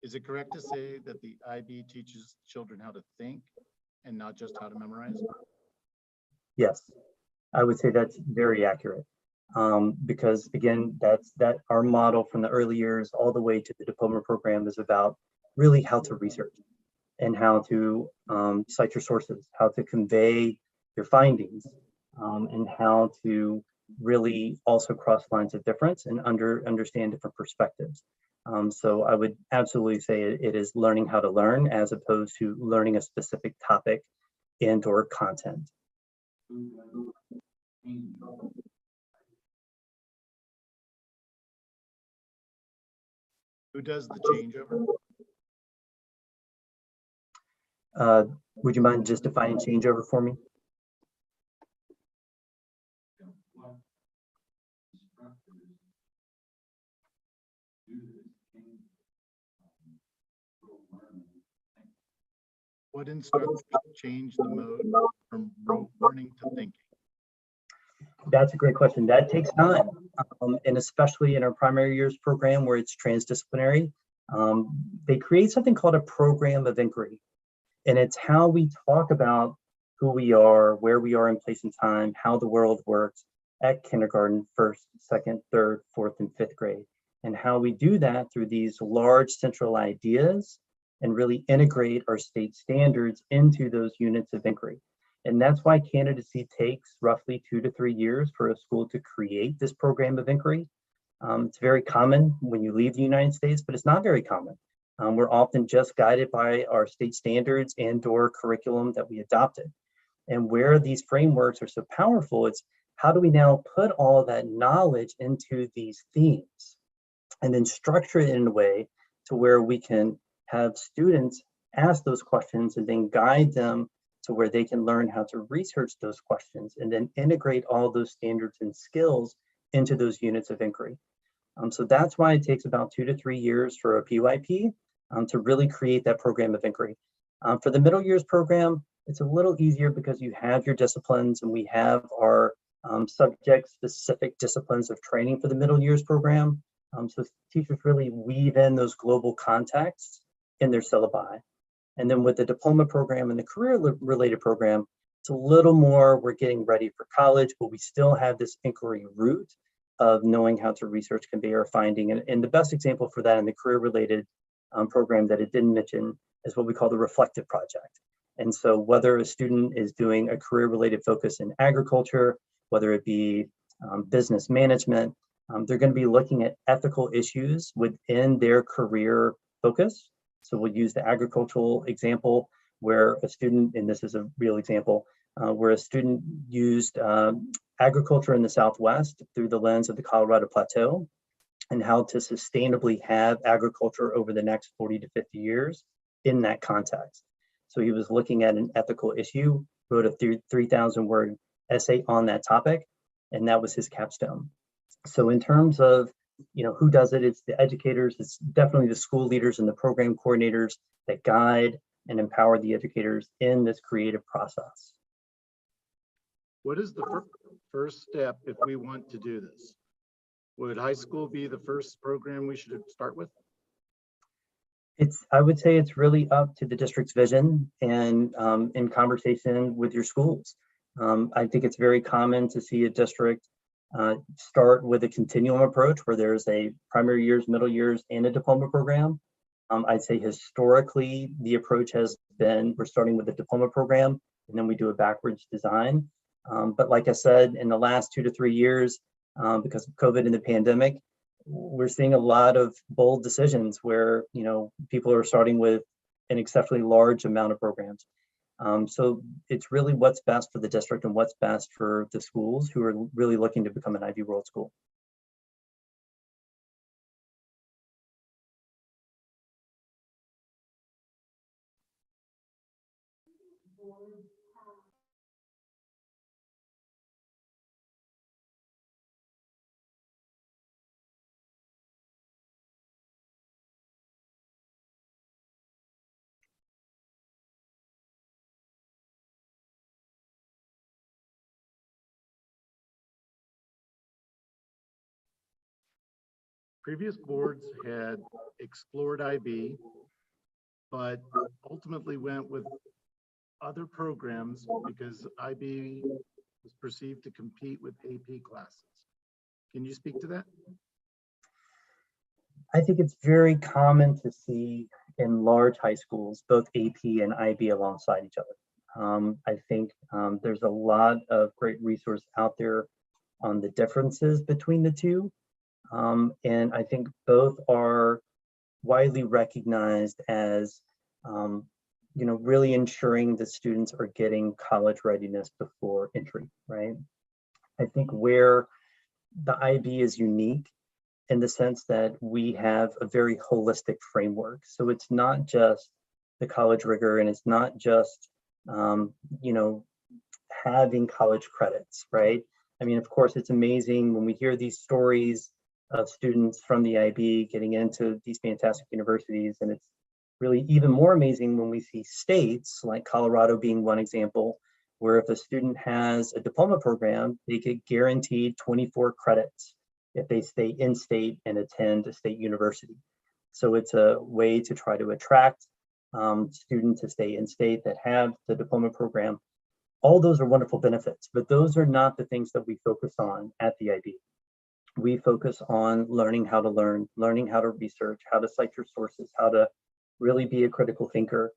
Speaker 14: Is it correct to say that the IB teaches children how to think and not just how to memorize?
Speaker 15: Yes, I would say that's very accurate. Because again, that our model from the early years all the way to the diploma program is about really how to research and how to cite your sources, how to convey your findings, and how to really also cross lines of difference and understand different perspectives. So I would absolutely say it is learning how to learn as opposed to learning a specific topic and or content.
Speaker 14: Who does the changeover?
Speaker 15: Would you mind just defining changeover for me?
Speaker 14: What instructors change the mode from rote learning to thinking?
Speaker 15: That's a great question. That takes time. And especially in our primary years program where it's transdisciplinary, they create something called a program of inquiry. And it's how we talk about who we are, where we are in place and time, how the world works at kindergarten, first, second, third, fourth, and fifth grade. And how we do that through these large central ideas and really integrate our state standards into those units of inquiry. And that's why candidacy takes roughly 2 to 3 years for a school to create this program of inquiry. It's very common when you leave the United States, but it's not very common. We're often just guided by our state standards and/or curriculum that we adopted. And where these frameworks are so powerful, it's how do we now put all of that knowledge into these themes and then structure it in a way to where we can have students ask those questions and then guide them to where they can learn how to research those questions and then integrate all those standards and skills into those units of inquiry. So that's why it takes about 2 to 3 years for a PYP to really create that program of inquiry. For the middle years program, it's a little easier because you have your disciplines and we have our subject-specific disciplines of training for the middle years program. So teachers really weave in those global contexts in their syllabi. And then with the diploma program and the career-related program, it's a little more, we're getting ready for college, but we still have this inquiry route of knowing how to research, convey our finding. And the best example for that in the career-related program that it didn't mention is what we call the reflective project. And so whether a student is doing a career-related focus in agriculture, whether it be business management, they're going to be looking at ethical issues within their career focus. So we'll use the agricultural example where a student, and this is a real example, where a student used agriculture in the Southwest through the lens of the Colorado Plateau and how to sustainably have agriculture over the next 40 to 50 years in that context. So he was looking at an ethical issue, wrote a 3,000 word essay on that topic, and that was his capstone. So in terms of who does it, it's the educators, it's definitely the school leaders and the program coordinators that guide and empower the educators in this creative process.
Speaker 14: What is the first step if we want to do this? Would high school be the first program we should start with?
Speaker 15: I would say it's really up to the district's vision and in conversation with your schools. I think it's very common to see a district start with a continuum approach where there's a primary years, middle years, and a diploma program. I'd say historically, the approach has been, we're starting with a diploma program, and then we do a backwards design. But like I said, in the last 2 to 3 years, because of COVID and the pandemic, we're seeing a lot of bold decisions where, people are starting with an exceptionally large amount of programs. So it's really what's best for the district and what's best for the schools who are really looking to become an Ivy World school.
Speaker 14: Previous boards had explored IB, but ultimately went with other programs because IB was perceived to compete with AP classes. Can you speak to that?
Speaker 15: I think it's very common to see in large high schools, both AP and IB alongside each other. I think there's a lot of great resource out there on the differences between the two. And I think both are widely recognized as, really ensuring that students are getting college readiness before entry, right? I think where the IB is unique in the sense that we have a very holistic framework. So it's not just the college rigor and it's not just, having college credits, right? I mean, of course, it's amazing when we hear these stories of students from the IB getting into these fantastic universities. And it's really even more amazing when we see states like Colorado being one example, where if a student has a diploma program, they get guaranteed 24 credits if they stay in state and attend a state university. So it's a way to try to attract students to stay in state that have the diploma program. All those are wonderful benefits, but those are not the things that we focus on at the IB. We focus on learning how to learn, learning how to research, how to cite your sources, how to really be a critical thinker,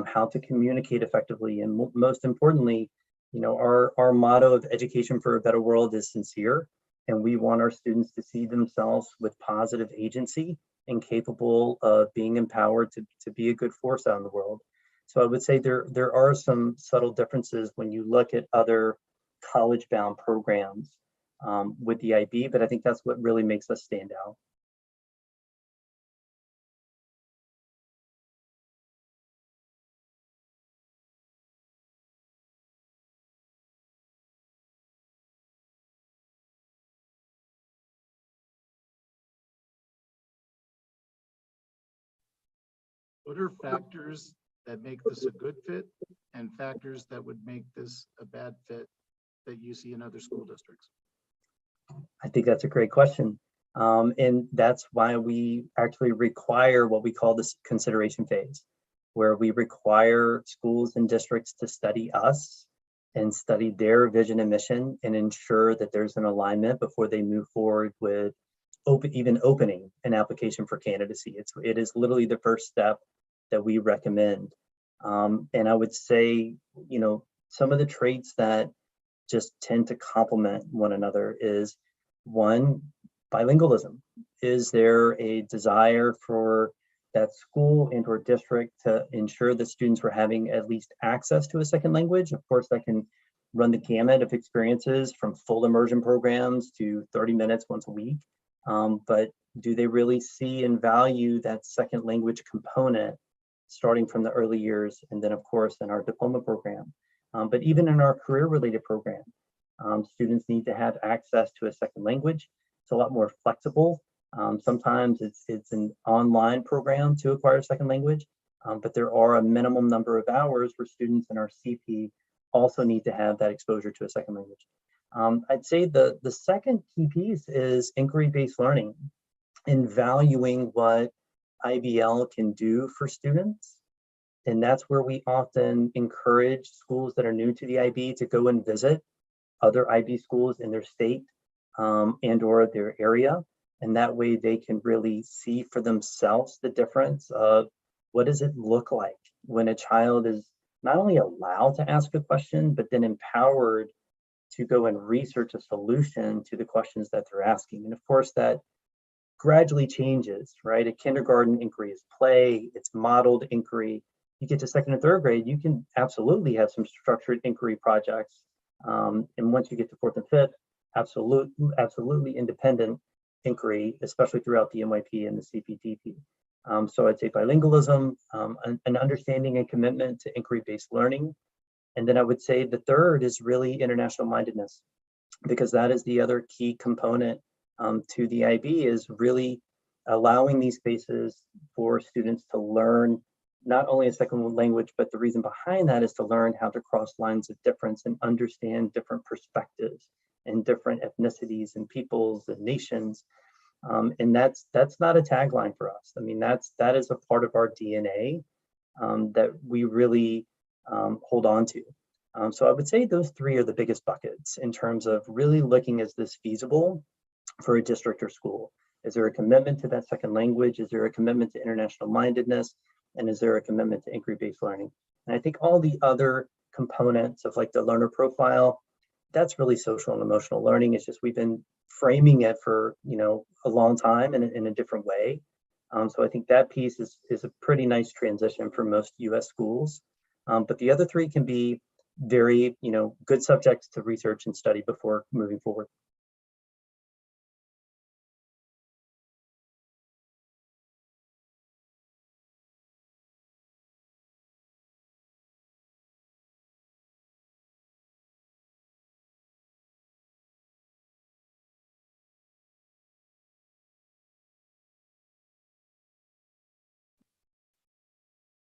Speaker 15: how to communicate effectively, and most importantly, you know, our motto of education for a better world is sincere, and we want our students to see themselves with positive agency and capable of being empowered to be a good force out in the world. So I would say there are some subtle differences when you look at other college-bound programs with the IB, but I think that's what really makes us stand out.
Speaker 14: What are factors that make this a good fit and factors that would make this a bad fit that you see in other school districts?
Speaker 15: I think that's a great question. And that's why we actually require what we call this consideration phase, where we require schools and districts to study us and study their vision and mission and ensure that there's an alignment before they move forward with even opening an application for candidacy. It is literally the first step that we recommend. And I would say, you know, some of the traits that just tend to complement one another is one, bilingualism. Is there a desire for that school and or district to ensure that students were having at least access to a second language? Of course, that can run the gamut of experiences from full immersion programs to 30 minutes once a week. But do they really see and value that second language component starting from the early years, and then of course in our diploma program, but even in our career related program, students need to have access to a second language. It's a lot more flexible. Sometimes it's an online program to acquire a second language, but there are a minimum number of hours where students in our CP also need to have that exposure to a second language. I'd say the second key piece is inquiry-based learning and valuing what IBL can do for students. And that's where we often encourage schools that are new to the IB to go and visit other IB schools in their state and or their area. And that way they can really see for themselves the difference of what does it look like when a child is not only allowed to ask a question, but then empowered to go and research a solution to the questions that they're asking. And of course that gradually changes, right? A kindergarten inquiry is play, it's modeled inquiry. You get to second and third grade, you can absolutely have some structured inquiry projects. And once you get to fourth and fifth, absolutely independent inquiry, especially throughout the MYP and the CPTP. So I'd say bilingualism, an understanding and commitment to inquiry-based learning. And then I would say the third is really international mindedness, because that is the other key component to the IB, is really allowing these spaces for students to learn not only a second language, but the reason behind that is to learn how to cross lines of difference and understand different perspectives and different ethnicities and peoples and nations. And that's not a tagline for us. I mean, that is a part of our DNA that we really hold on to. So I would say those three are the biggest buckets in terms of really looking, is this feasible for a district or school? Is there a commitment to that second language? Is there a commitment to international mindedness? And is there a commitment to inquiry-based learning? And I think all the other components of like the learner profile, that's really social and emotional learning. It's just we've been framing it for, you know, a long time in a different way. So I think that piece is a pretty nice transition for most US schools. But the other three can be very, you know, good subjects to research and study before moving forward.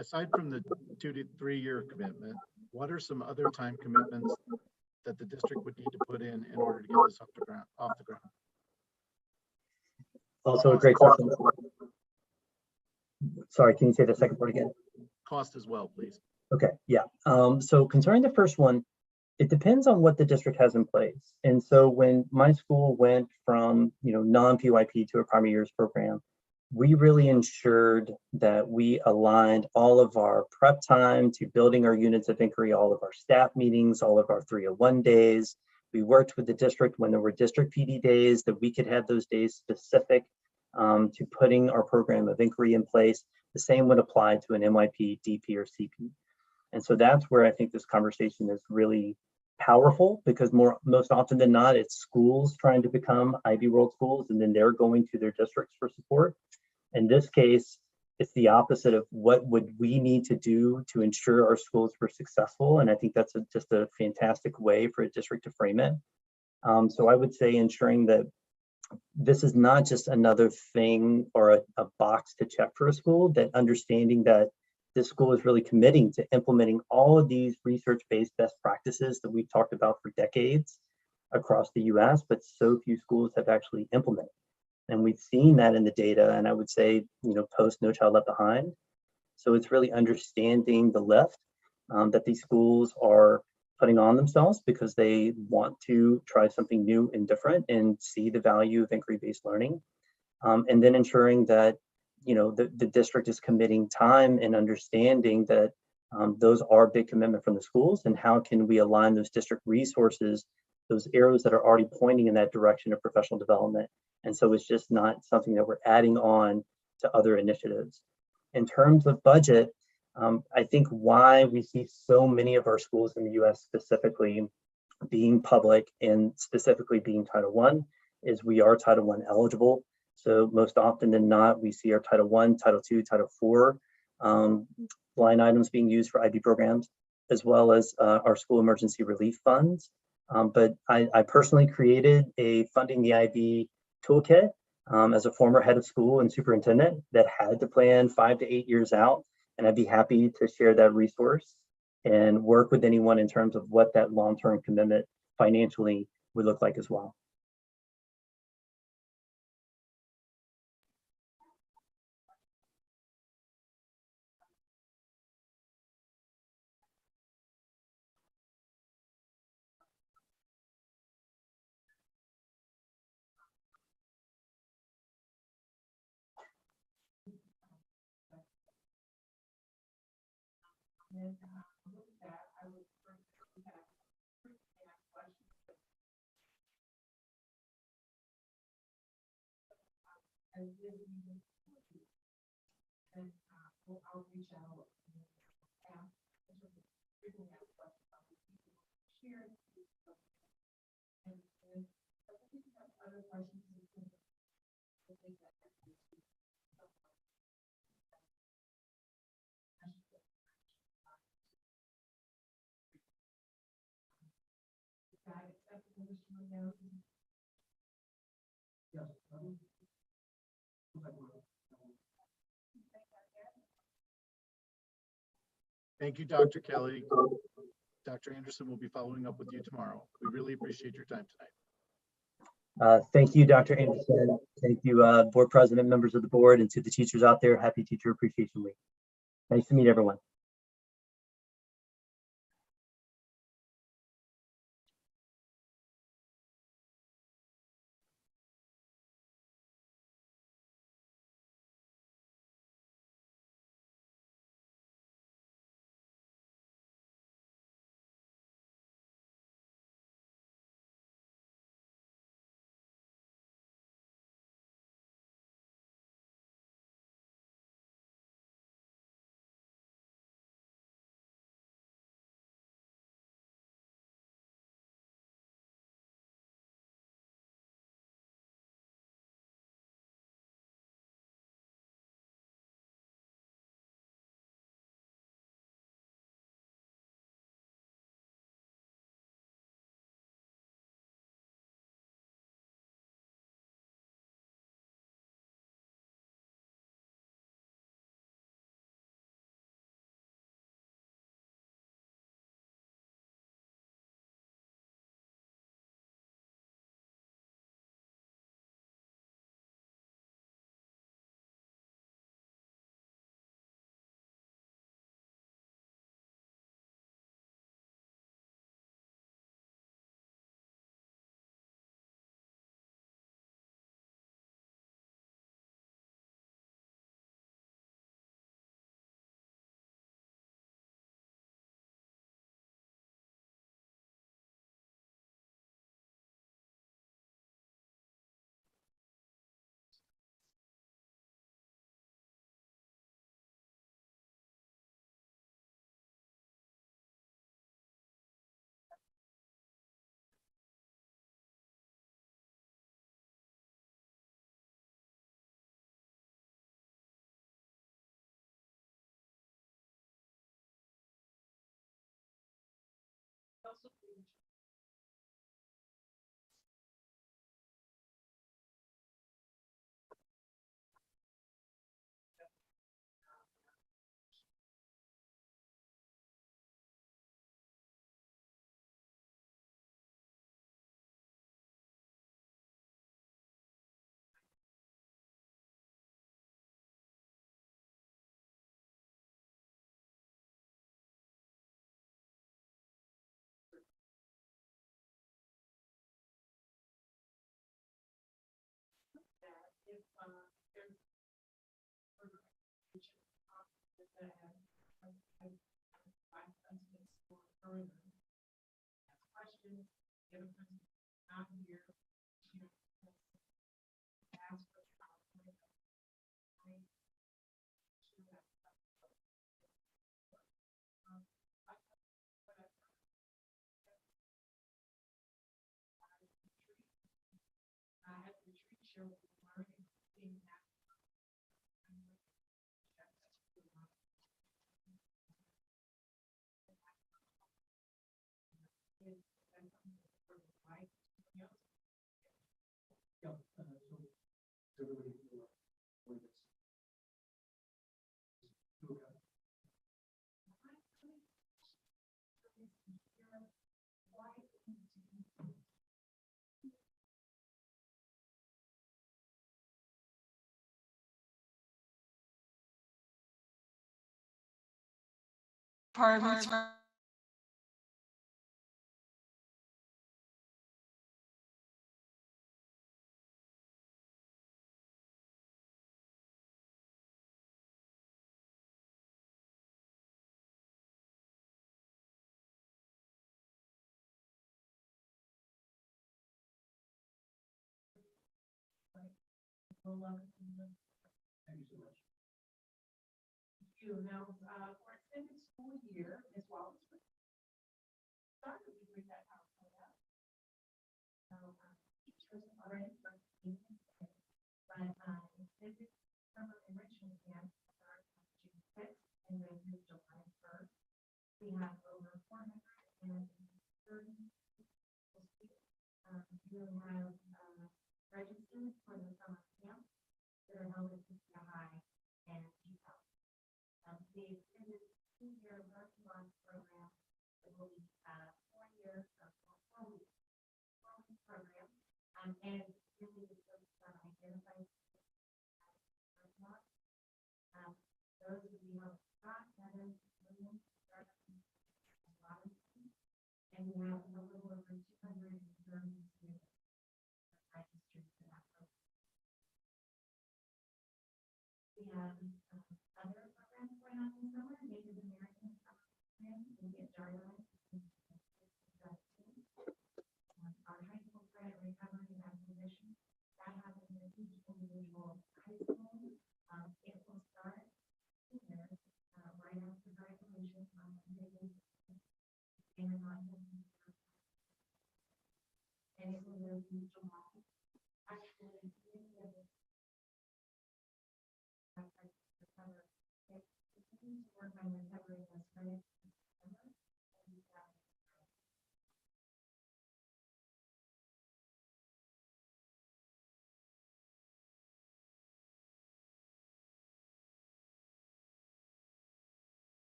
Speaker 14: Aside from the 2 to 3 year commitment, what are some other time commitments that the district would need to put in order to get this off the ground?
Speaker 15: Also a great question. Sorry, can you say the second part again?
Speaker 14: Cost as well, please.
Speaker 15: Okay, yeah. So concerning the first one, it depends on what the district has in place. And so when my school went from, non-PYP to a primary years program, we really ensured that we aligned all of our prep time to building our units of inquiry, all of our staff meetings, all of our 301 days. We worked with the district when there were district PD days that we could have those days specific to putting our program of inquiry in place. The same would apply to an MYP, DP, or CP. And so that's where I think this conversation is really powerful, because most often than not, it's schools trying to become IB World schools, and then they're going to their districts for support. In this case, it's the opposite of what would we need to do to ensure our schools were successful. And I think that's just a fantastic way for a district to frame it. So I would say ensuring that this is not just another thing or a box to check for a school, that understanding that this school is really committing to implementing all of these research-based best practices that we've talked about for decades across the US, but so few schools have actually implemented. And we've seen that in the data, and I would say, post No Child Left Behind. So it's really understanding the lift that these schools are putting on themselves because they want to try something new and different and see the value of inquiry-based learning. And then ensuring that, the district is committing time and understanding that those are a big commitment from the schools, and how can we align those district resources, those arrows that are already pointing in that direction of professional development. And so it's just not something that we're adding on to other initiatives. In terms of budget, I think why we see so many of our schools in the US specifically being public and specifically being Title I is we are Title I eligible. So most often than not, we see our Title I, Title II, Title IV line items being used for IB programs, as well as our school emergency relief funds. But I personally created a Funding the IB toolkit as a former head of school and superintendent that had to plan 5 to 8 years out. And I'd be happy to share that resource and work with anyone in terms of what that long-term commitment financially would look like as well.
Speaker 10: I'll reach out and ask frequently asked questions about the people share. And I think we have other questions.
Speaker 14: Thank you, Dr. Kelly. Dr. Anderson will be following up with you tomorrow. We really appreciate your time tonight.
Speaker 15: Thank you, Dr. Anderson. Thank you, board president, members of the board, and to the teachers out there. Happy Teacher Appreciation Week. Nice to meet everyone.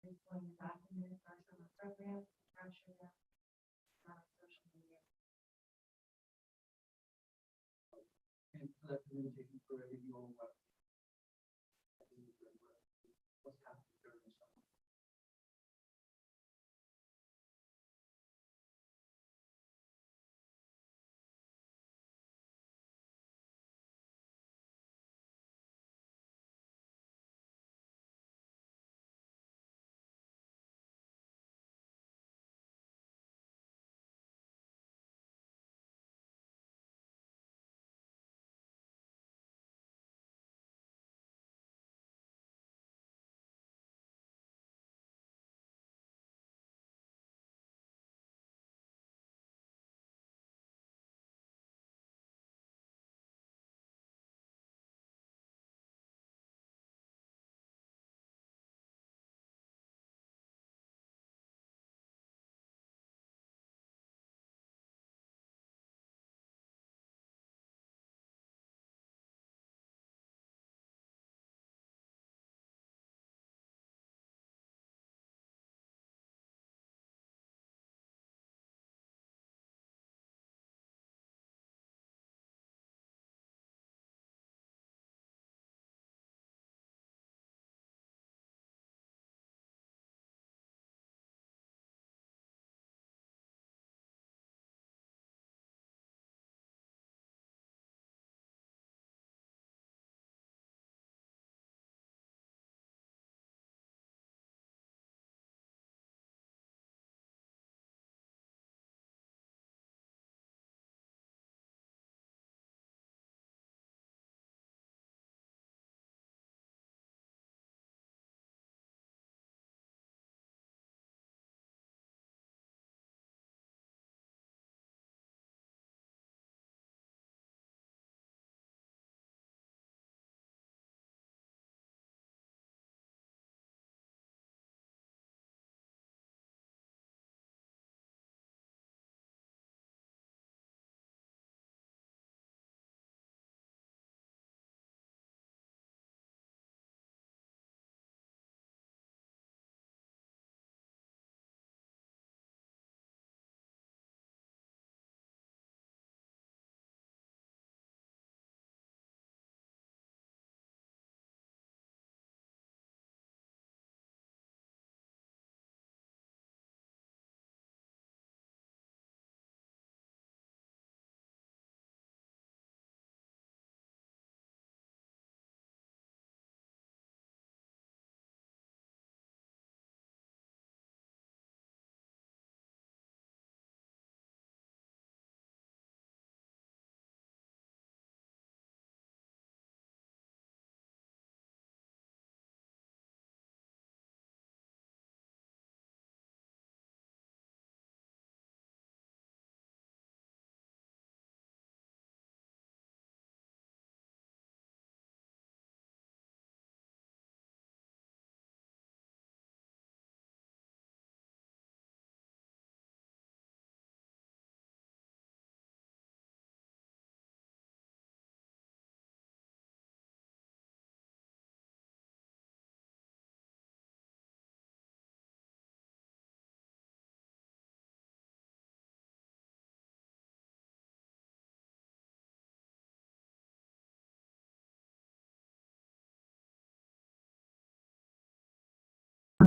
Speaker 1: employing documents, our summer programs, capture that on social media.
Speaker 4: And that communication for every your what's happening during the summer.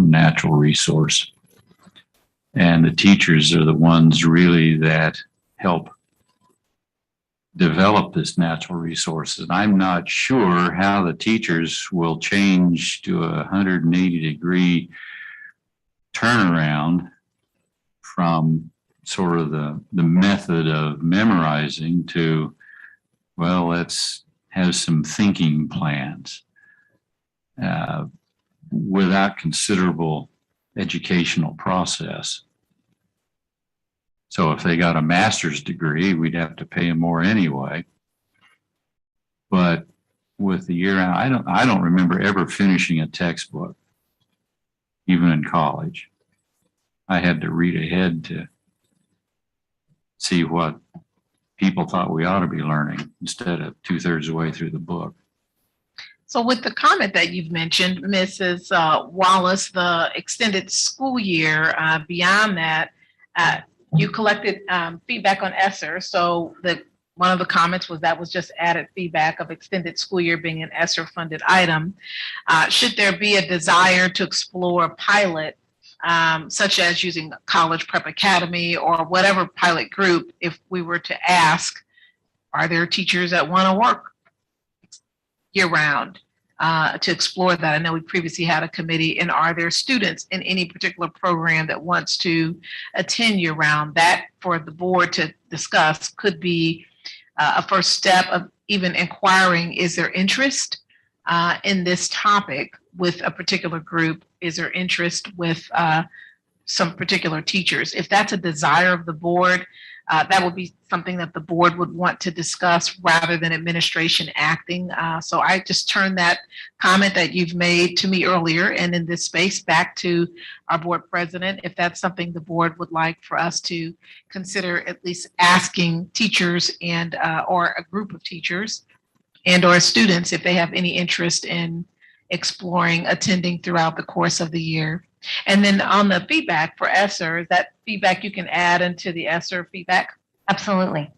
Speaker 16: Natural resource. And the teachers are the ones really that help develop this natural resource. And I'm not sure how the teachers will change to a 180-degree turnaround from sort of the method of memorizing to, well, let's have some thinking plans. Without considerable educational process. So if they got a master's degree, we'd have to pay them more anyway. But with the year, I don't remember ever finishing a textbook, even in college. I had to read ahead to see what people thought we ought to be learning instead of 2/3 of the way through the book.
Speaker 17: So with the comment that you've mentioned, Mrs. Wallace, the extended school year, beyond that, you collected feedback on ESSER. So one of the comments was that was just added feedback of extended school year being an ESSER funded item. Should there be a desire to explore a pilot, such as using College Prep Academy or whatever pilot group, if we were to ask, are there teachers that want to work year round to explore that? I know we previously had a committee, and are there students in any particular program that wants to attend year round? That for the board to discuss could be a first step of even inquiring, is there interest in this topic with a particular group? Is there interest with some particular teachers? If that's a desire of the board, that would be something that the board would want to discuss rather than administration acting. So I just turn that comment that you've made to me earlier and in this space back to our board president, if that's something the board would like for us to consider, at least asking teachers and or a group of teachers and or students if they have any interest in exploring attending throughout the course of the year. And then on the feedback for ESSER, is that feedback you can add into the ESSER feedback?
Speaker 18: Absolutely.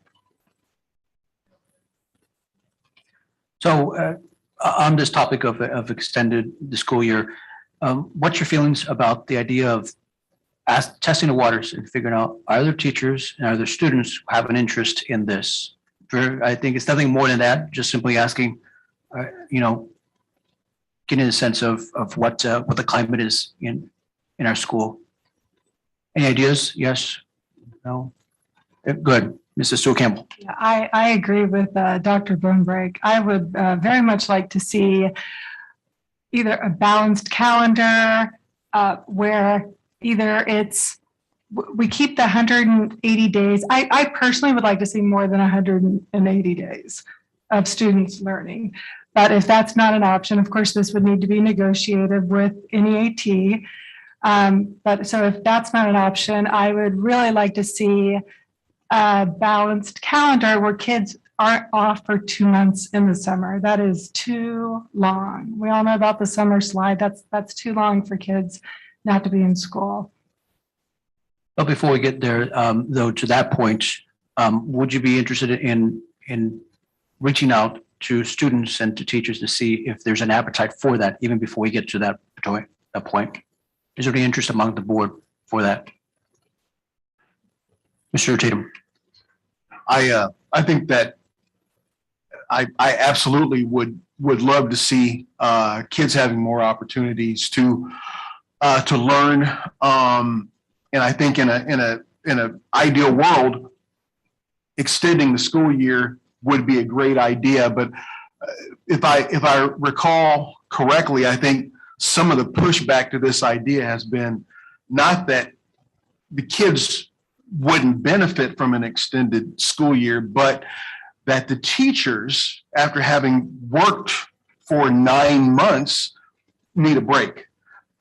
Speaker 4: So on this topic of extended the school year, what's your feelings about the idea of testing the waters and figuring out, are there teachers and are there students who have an interest in this? I think it's nothing more than that, just simply asking, getting a sense of what the climate is in our school. Any ideas? Yes? No? Good. Mrs. Sue Campbell.
Speaker 10: Yeah, I agree with Dr. Bonebrake. I would very much like to see either a balanced calendar where either we keep the 180 days. I personally would like to see more than 180 days of students learning. But if that's not an option, of course, this would need to be negotiated with NEAT. But so if that's not an option, I would really like to see a balanced calendar where kids aren't off for 2 months in the summer. That is too long. We all know about the summer slide. That's too long for kids not to be in school.
Speaker 4: But before we get there, though, to that point, would you be interested in reaching out to students and to teachers to see if there's an appetite for that, even before we get to that point? Is there any interest among the board for that? Mr. Tatum.
Speaker 19: I think that I absolutely would love to see kids having more opportunities to learn. And I think in an ideal world, extending the school year would be a great idea. But if I recall correctly, I think some of the pushback to this idea has been not that the kids wouldn't benefit from an extended school year, but that the teachers, after having worked for 9 months, need a break.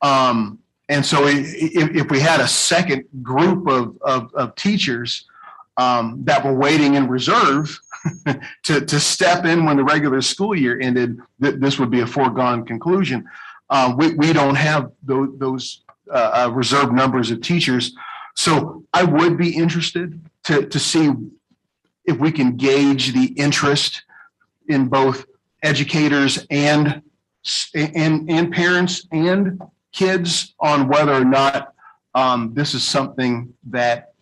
Speaker 19: And so if we had a second group of teachers that were waiting in reserve to step in when the regular school year ended, this would be a foregone conclusion. We don't have those reserve numbers of teachers. So I would be interested to see if we can gauge the interest in both educators and parents and kids on whether or not this is something that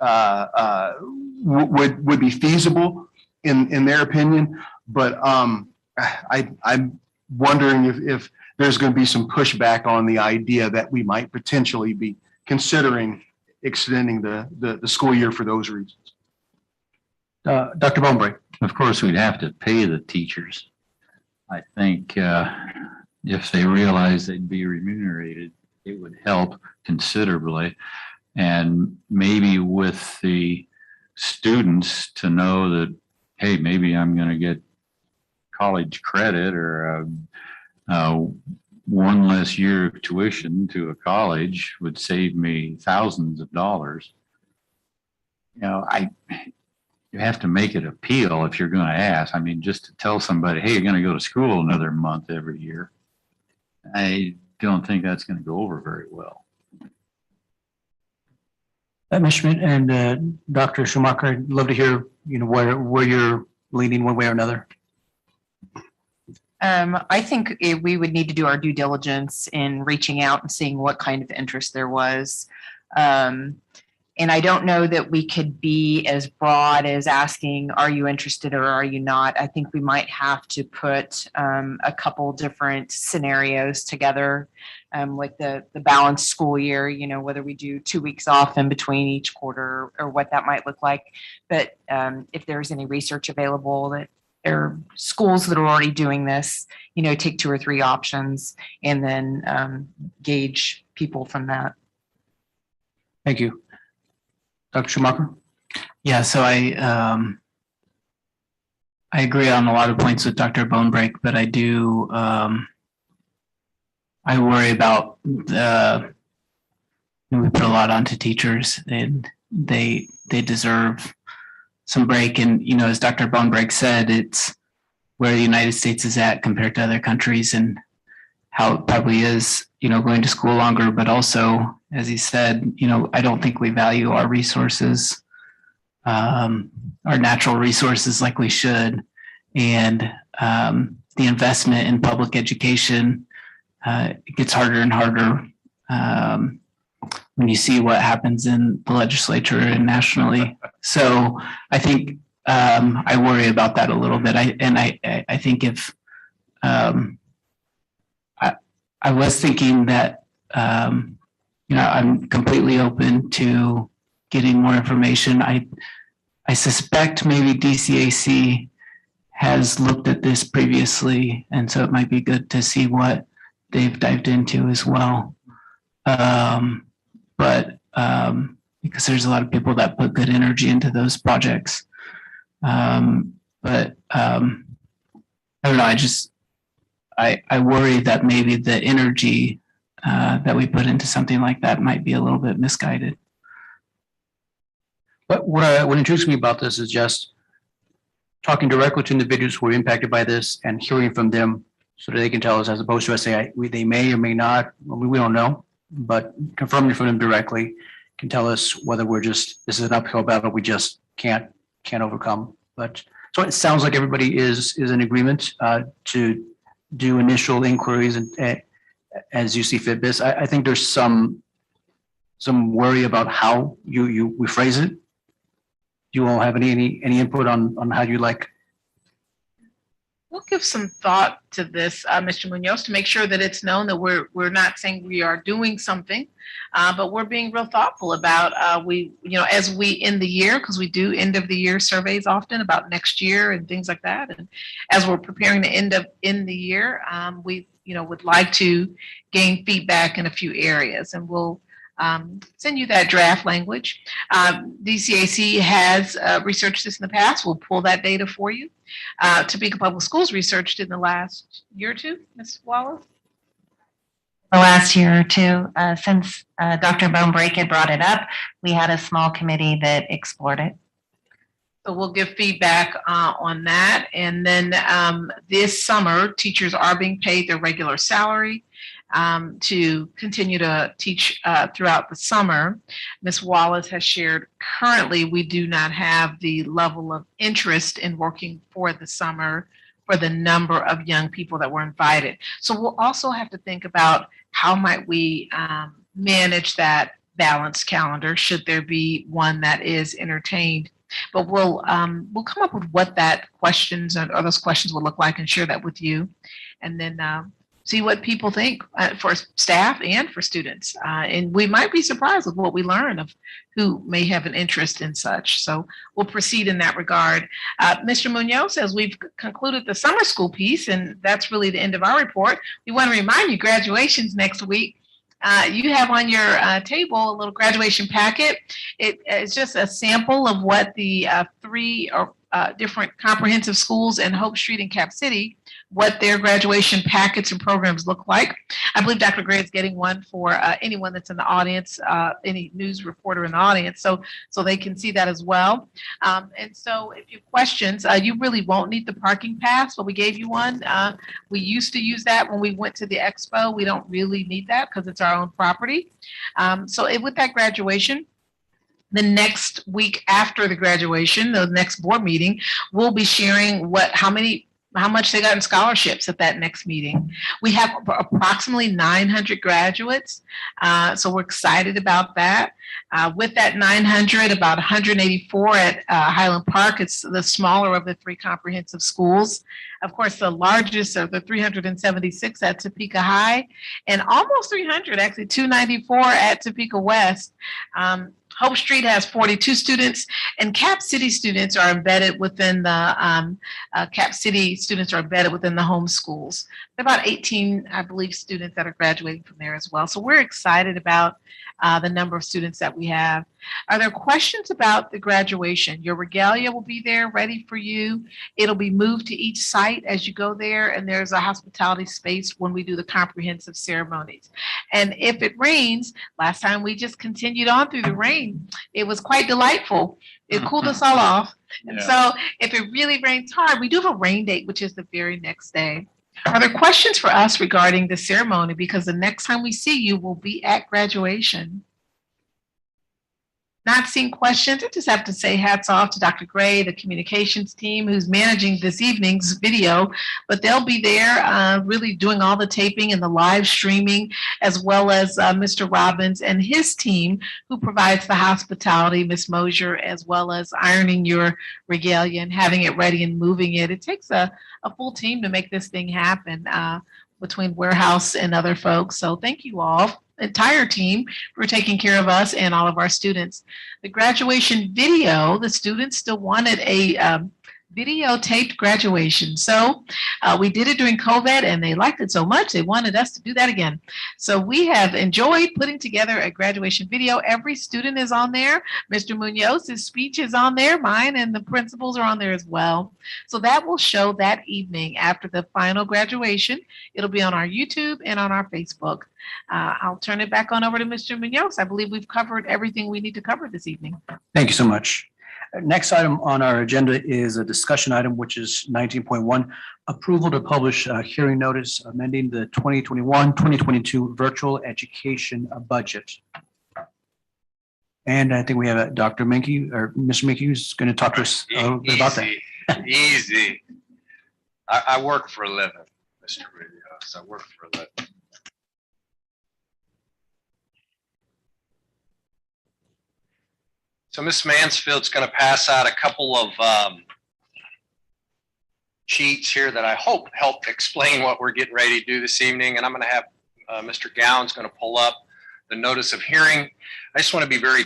Speaker 19: would be feasible in their opinion. But I'm wondering if there's going to be some pushback on the idea that we might potentially be considering extending the school year for those reasons. Dr. Bonebrake.
Speaker 16: Of course, we'd have to pay the teachers. I think if they realized they'd be remunerated, it would help considerably. And maybe with the students to know that, hey, maybe I'm going to get college credit or one less year of tuition to a college would save me thousands of dollars. You know, you have to make it appeal if you're going to ask. I mean, just to tell somebody, hey, you're going to go to school another month every year, I don't think that's going to go over very well.
Speaker 4: Ms. Schmidt and Dr. Schumacher, I'd love to hear, where you're leaning one way or another.
Speaker 18: I think we would need to do our due diligence in reaching out and seeing what kind of interest there was. And I don't know that we could be as broad as asking, are you interested or are you not? I think we might have to put a couple different scenarios together, like the balanced school year, whether we do 2 weeks off in between each quarter or what that might look like. But if there's any research available that there are schools that are already doing this, take 2 or 3 options and then gauge people from that.
Speaker 4: Thank you. Dr. Schumacher?
Speaker 20: Yeah, so I agree on a lot of points with Dr. Bonebreak, but I do I worry about we put a lot onto teachers, and they deserve some break. And as Dr. Bonebreak said, it's where the United States is at compared to other countries, and how it probably is, going to school longer, but also, as he said, I don't think we value our resources, our natural resources like we should. And the investment in public education, it gets harder and harder when you see what happens in the legislature and nationally. So I think I worry about that a little bit. I think if I was thinking that, I'm completely open to getting more information. I suspect maybe DCAC has looked at this previously, and so it might be good to see what they've dived into as well. But because there's a lot of people that put good energy into those projects. But I don't know, I worry that maybe the energy that we put into something like that might be a little bit misguided.
Speaker 4: But what intrigues me about this is just talking directly to individuals who are impacted by this and hearing from them so that they can tell us, as opposed to us say they may or may not, we don't know, but confirming from them directly can tell us whether this is an uphill battle we just can't overcome. But so it sounds like everybody is in agreement to do initial inquiries and as you see fit. This, I think there's some worry about how we phrase it. Do you all have any input on how you like?
Speaker 17: We'll give some thought to this, Mr. Munoz, to make sure that it's known that we're not saying we are doing something, but we're being real thoughtful about as we end the year, because we do end of the year surveys often about next year and things like that. And as we're preparing to end the year, we would like to gain feedback in a few areas, and we'll send you that draft language. DCAC has researched this in the past. We'll pull that data for you. Topeka Public Schools researched in the last year or two, Ms. Wallace?
Speaker 21: The last year or two, since Dr. Bonebreak had brought it up, we had a small committee that explored it.
Speaker 17: So we'll give feedback on that. And then this summer, teachers are being paid their regular salary to continue to teach throughout the summer. Ms. Wallace has shared currently we do not have the level of interest in working for the summer for the number of young people that were invited. So we'll also have to think about how might we manage that balanced calendar should there be one that is entertained. But we'll come up with what that questions or those questions will look like and share that with you, and then see what people think for staff and for students. And we might be surprised with what we learn of who may have an interest in such. So we'll proceed in that regard. Mr. Munoz, as we've concluded the summer school piece, and that's really the end of our report, we want to remind you graduation's next week. You have on your table a little graduation packet. It's just a sample of what the 3 different comprehensive schools in Hope Street and Cap City, what their graduation packets and programs look like. I believe Dr. Gray is getting one for anyone that's in the audience, any news reporter in the audience, so they can see that as well. And so if you have questions, you really won't need the parking pass, but we gave you one. We used to use that when we went to the expo. We don't really need that because it's our own property. With that graduation, the next week after the graduation, the next board meeting, we'll be sharing how much they got in scholarships at that next meeting. We have approximately 900 graduates, so we're excited about that. With that 900, about 184 at Highland Park. It's the smaller of the 3 comprehensive schools. Of course, the largest of the 376 at Topeka High, and almost 300, actually 294 at Topeka West. Hope Street has 42 students, and Cap City students are embedded within the home schools. There are about 18, I believe, students that are graduating from there as well. So we're excited about the number of students that we have. Are there questions about the graduation? Your regalia will be there ready for you. It'll be moved to each site as you go there, and there's a hospitality space when we do the comprehensive ceremonies. And if it rains, last time we just continued on through the rain. It was quite delightful. It cooled us all off. And so if it really rains hard, we do have a rain date, which is the very next day. Are there questions for us regarding the ceremony? Because the next time we see you will be at graduation. Not seeing questions, I just have to say hats off to Dr. Gray, the communications team who's managing this evening's video, but they'll be there really doing all the taping and the live streaming, as well as Mr. Robbins and his team who provides the hospitality, Ms. Mosier, as well as ironing your regalia and having it ready and moving it. It takes a full team to make this thing happen between warehouse and other folks. So thank you all, entire team, for taking care of us and all of our students. The graduation video, the students still wanted a videotaped graduation. So we did it during COVID and they liked it so much, they wanted us to do that again. So we have enjoyed putting together a graduation video. Every student is on there. Mr. Munoz's speech is on there. Mine and the principals are on there as well. So that will show that evening after the final graduation. It'll be on our YouTube and on our Facebook. I'll turn it back on over to Mr. Munoz. I believe we've covered everything we need to cover this evening.
Speaker 4: Thank you so much. Next item on our agenda is a discussion item, which is 19.1, approval to publish a hearing notice amending the 2021-2022 virtual education budget. And I think we have Dr. Menke, or Mr. Menke, who's going to talk to us a little bit about that.
Speaker 8: Easy. I work for a living, Mr. Munoz. I work for a living. So Ms. Mansfield's going to pass out a couple of sheets here that I hope help explain what we're getting ready to do this evening. And I'm going to have Mr. Gowan's going to pull up the notice of hearing. I just want to be very,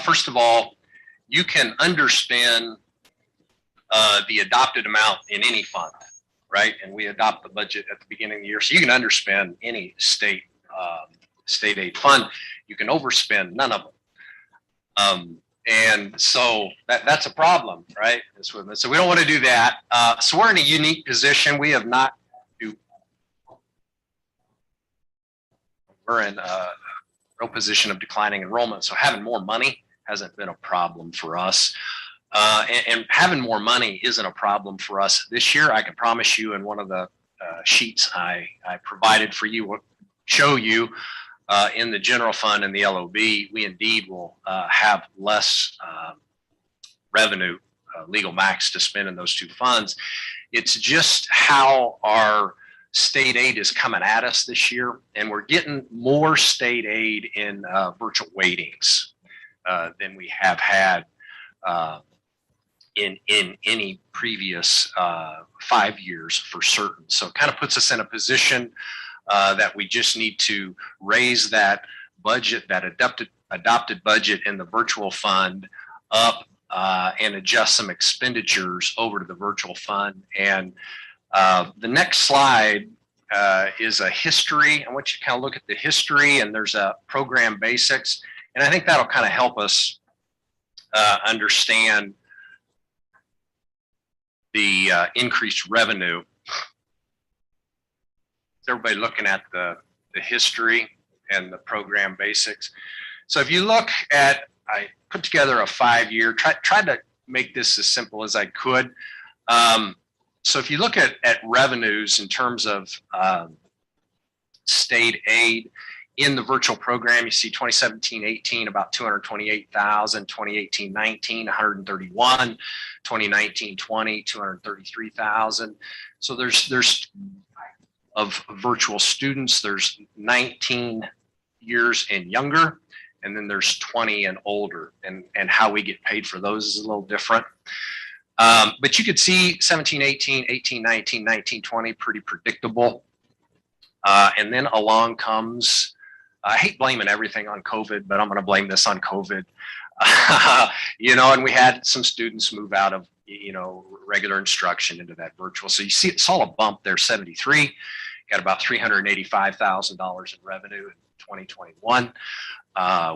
Speaker 8: first of all, you can underspend the adopted amount in any fund, right? And we adopt the budget at the beginning of the year. So you can underspend any state aid fund. You can overspend none of them. And so that's a problem, right? So we don't want to do that. So we're in a unique position. We have not, we're in a real position of declining enrollment. So having more money hasn't been a problem for us. And having more money isn't a problem for us this year. I can promise you in one of the sheets I provided for you, will show you in the general fund and the LOB, we indeed will have less revenue, legal max, to spend in those two funds. It's just how our state aid is coming at us this year, and we're getting more state aid in virtual weightings than we have had in any previous 5 years for certain. So it kind of puts us in a position that we just need to raise that budget, that adopted budget in the virtual fund up and adjust some expenditures over to the virtual fund. And the next slide is a history. I want you to kind of look at the history, and there's a program basics. And I think that'll kind of help us understand the increased revenue. Is everybody looking at the history and the program basics? So if you look at, I put together a 5-year, tried to make this as simple as I could. So if you look at revenues in terms of state aid in the virtual program, you see 2017-18 about 228,000, 2018-19 131, 2019-20 233,000. So there's of virtual students, there's 19 years and younger, and then there's 20 and older, and how we get paid for those is a little different. But you could see 17-18, 18-19, 19-20, pretty predictable. And then along comes, I hate blaming everything on COVID, but I'm going to blame this on COVID. You know, and we had some students move out of, you know, regular instruction into that virtual. So you saw a bump there, 73, got about $385,000 in revenue in 2021,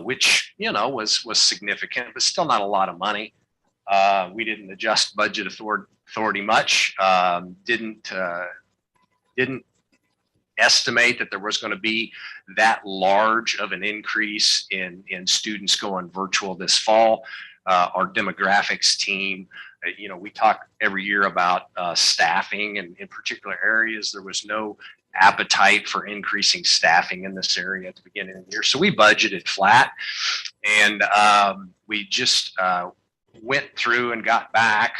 Speaker 8: which, you know, was significant, but still not a lot of money. We didn't adjust budget authority much, didn't estimate that there was going to be that large of an increase in students going virtual this fall. Our demographics team, you know, we talk every year about staffing, and in particular areas, there was no appetite for increasing staffing in this area at the beginning of the year. So we budgeted flat, and we just went through and got back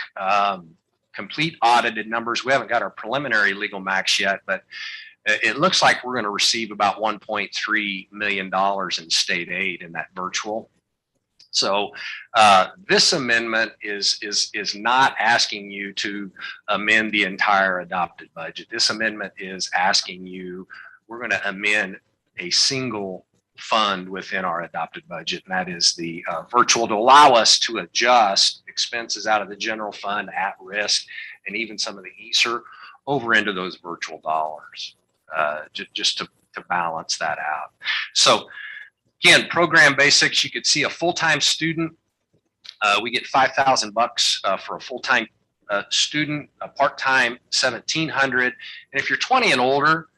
Speaker 8: complete audited numbers. We haven't got our preliminary legal max yet, but it looks like we're going to receive about $1.3 million in state aid in that virtual. So this amendment is not asking you to amend the entire adopted budget. This amendment is asking you, we're going to amend a single fund within our adopted budget, and that is the virtual, to allow us to adjust expenses out of the general fund, at risk, and even some of the ESSER over into those virtual dollars, just to balance that out. So again, program basics, you could see a full-time student, we get $5,000 for a full-time student, a part-time $1,700, and if you're 20 and older,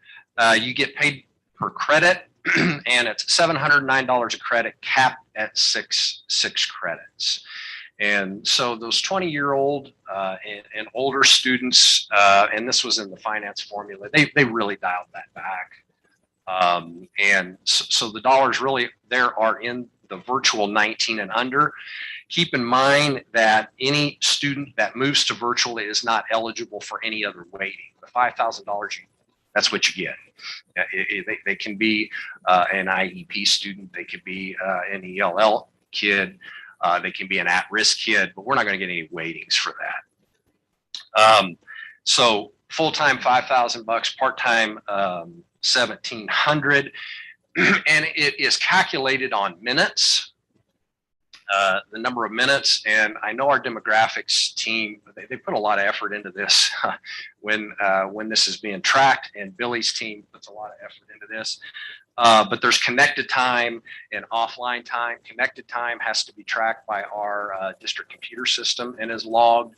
Speaker 8: you get paid per credit, and it's $709 a credit, capped at six credits. And so those 20-year-old and older students, and this was in the finance formula, they really dialed that back. And so the dollars really there are in the virtual 19 and under. Keep in mind that any student that moves to virtual is not eligible for any other weighting. The $5,000, that's what you get. They can be an IEP student, they could be an ELL kid, they can be an at-risk kid, but we're not going to get any weightings for that. So full-time $5,000, part-time $1,700, and it is calculated on minutes, the number of minutes. And I know our demographics team, they put a lot of effort into this when this is being tracked, and Billy's team puts a lot of effort into this. But there's connected time and offline time. Connected time has to be tracked by our district computer system and is logged.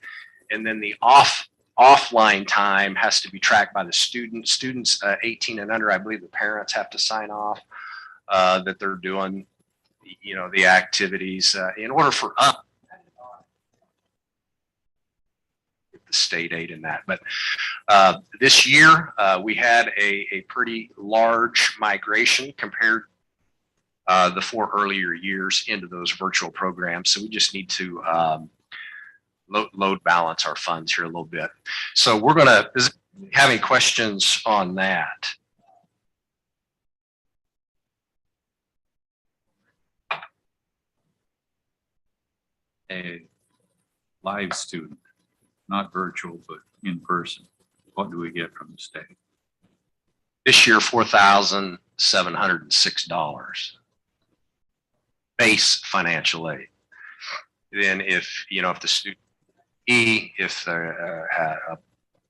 Speaker 8: And then the offline time has to be tracked by the students 18 and under. I believe the parents have to sign off that they're doing, you know, the activities in order for us the state aid in that. But this year we had a pretty large migration compared the 4 earlier years into those virtual programs. So we just need to load balance our funds here a little bit. So we're going to have any questions on that?
Speaker 16: A live student, not virtual, but in person, what do we get from the state?
Speaker 8: This year, $4,706 base financial aid. Then if, you know, if the student if they're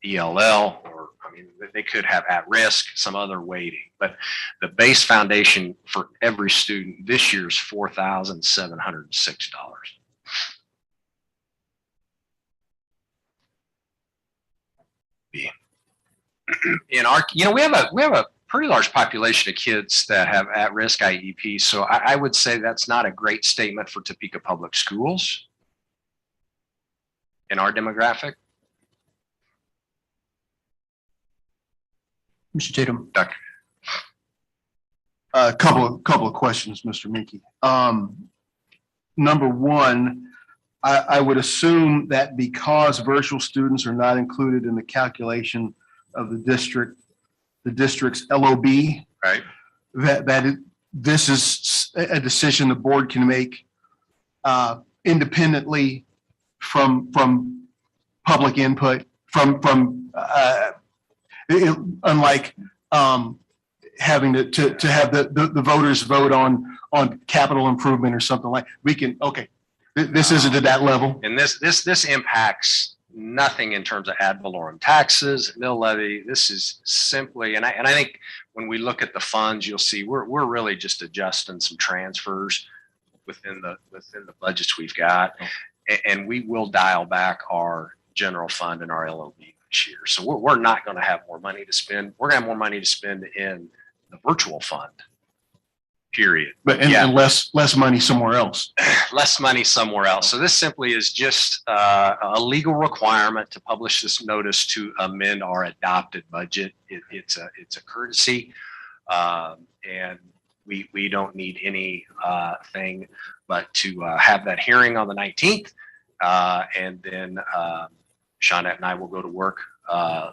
Speaker 8: ELL, or I mean, they could have at risk, some other weighting, but the base foundation for every student this year is $4,706. in our, we have a pretty large population of kids that have at-risk IEPs. So I would say that's not a great statement for Topeka Public Schools in our demographic.
Speaker 19: Mr. Tatum.
Speaker 8: Doctor.
Speaker 19: A couple of questions, Mr. Minky. Number one, I would assume that because virtual students are not included in the calculation of the district's LOB,
Speaker 8: right?
Speaker 19: This is a decision the board can make independently from public input, unlike having to have the voters vote on capital improvement or something like, we can, okay, this isn't at that level.
Speaker 8: And this impacts nothing in terms of ad valorem taxes, mill levy. This is simply, and I think when we look at the funds, you'll see we're really just adjusting some transfers within the budgets we've got, and we will dial back our general fund and our LOB this year. So we're not going to have more money to spend. We're going to have more money to spend in the virtual fund, period.
Speaker 19: But and less money somewhere else.
Speaker 8: Less money somewhere else. So this simply is just a legal requirement to publish this notice to amend our adopted budget. It's a courtesy, and we don't need any thing but to have that hearing on the 19th, and then Shawnette and I will go to work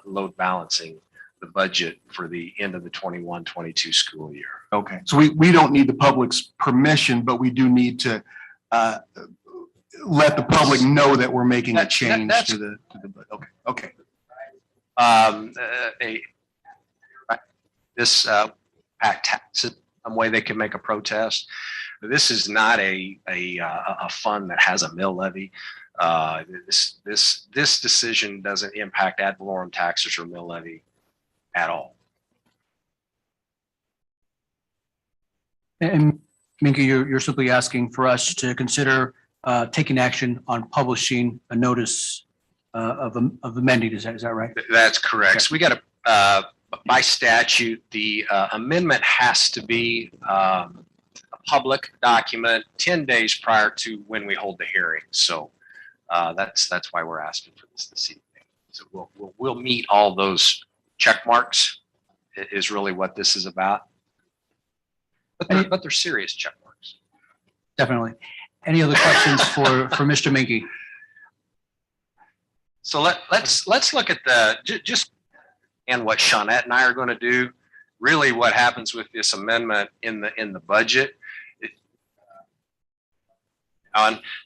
Speaker 8: load balancing the budget for the end of the 21-22 school year.
Speaker 19: Okay, so we don't need the public's permission, but we do need to let the public know that we're making a change to the okay.
Speaker 8: This tax, some way they can make a protest. This is not a fund that has a mill levy. This decision doesn't impact ad valorem taxes or mill levy at all.
Speaker 4: And Minky, you're simply asking for us to consider taking action on publishing a notice of amending. Is that right?
Speaker 8: That's correct. So we got to, by statute, the amendment has to be a public document 10 days prior to when we hold the hearing. So that's why we're asking for this evening. So we'll meet all those check marks is really what this is about. But they're serious check marks.
Speaker 4: Definitely. Any other questions for Mr. Minky?
Speaker 8: So let's look at just and what Shawnette and I are going to do. Really, what happens with this amendment in the budget.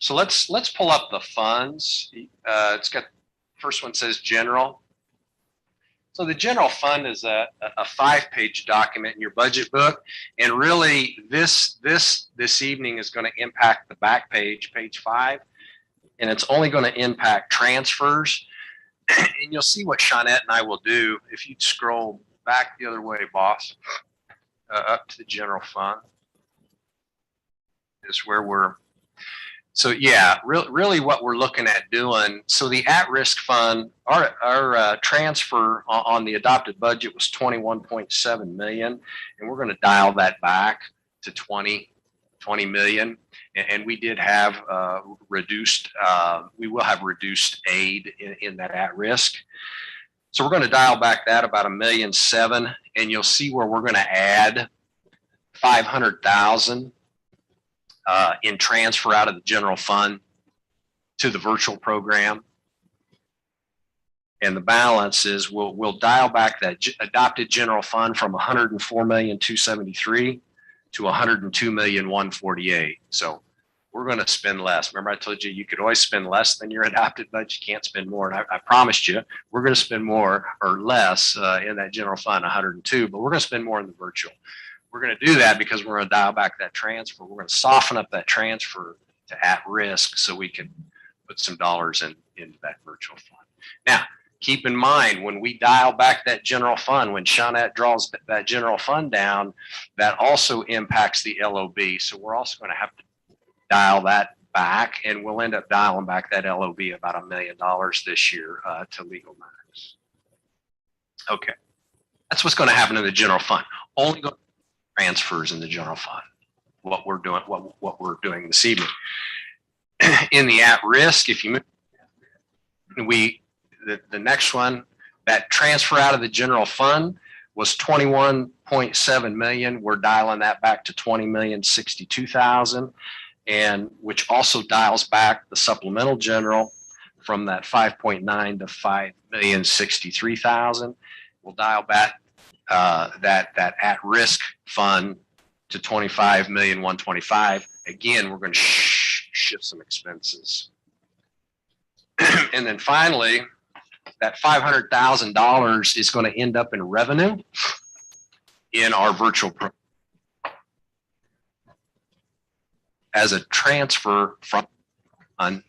Speaker 8: So let's pull up the funds. It's got, first one says general. So the general fund is a 5-page document in your budget book, and really this evening is going to impact the back page, page 5, and it's only going to impact transfers. And you'll see what Shawnette and I will do if you scroll back the other way, boss, up to the general fund is where we're. So yeah, really what we're looking at doing, so the at-risk fund, our transfer on the adopted budget was 21.7 million, and we're going to dial that back to 20 million. And we did have we will have reduced aid in that at-risk. So we're going to dial back that about $1.7 million, and you'll see where we're going to add 500,000 in transfer out of the general fund to the virtual program. And the balance is we'll dial back that adopted general fund from 104,273,000 to 102,148,000. So we're going to spend less. Remember I told you could always spend less than your adopted budget. You can't spend more. And I promised you we're going to spend more or less in that general fund, 102, but we're going to spend more in the virtual. We're going to do that because we're going to dial back that transfer. We're going to soften up that transfer to at risk so we can put some dollars into that virtual fund. Now, keep in mind, when we dial back that general fund, when Shawnette draws that general fund down, that also impacts the LOB. So we're also going to have to dial that back, and we'll end up dialing back that LOB about $1 million this year to legal matters. Okay. That's what's going to happen in the general fund. Only go transfers in the general fund. What we're doing, what we're doing this evening. In the at-risk, if you the next one, that transfer out of the general fund was 21.7 million. We're dialing that back to 20,062,000, and which also dials back the supplemental general from that 5.9 to 5,063,000. We'll dial back that at-risk fund to 25,125,000. Again, we're going to shift some expenses. And then finally, that $500,000 is going to end up in revenue in our virtual program as a transfer from $1,000.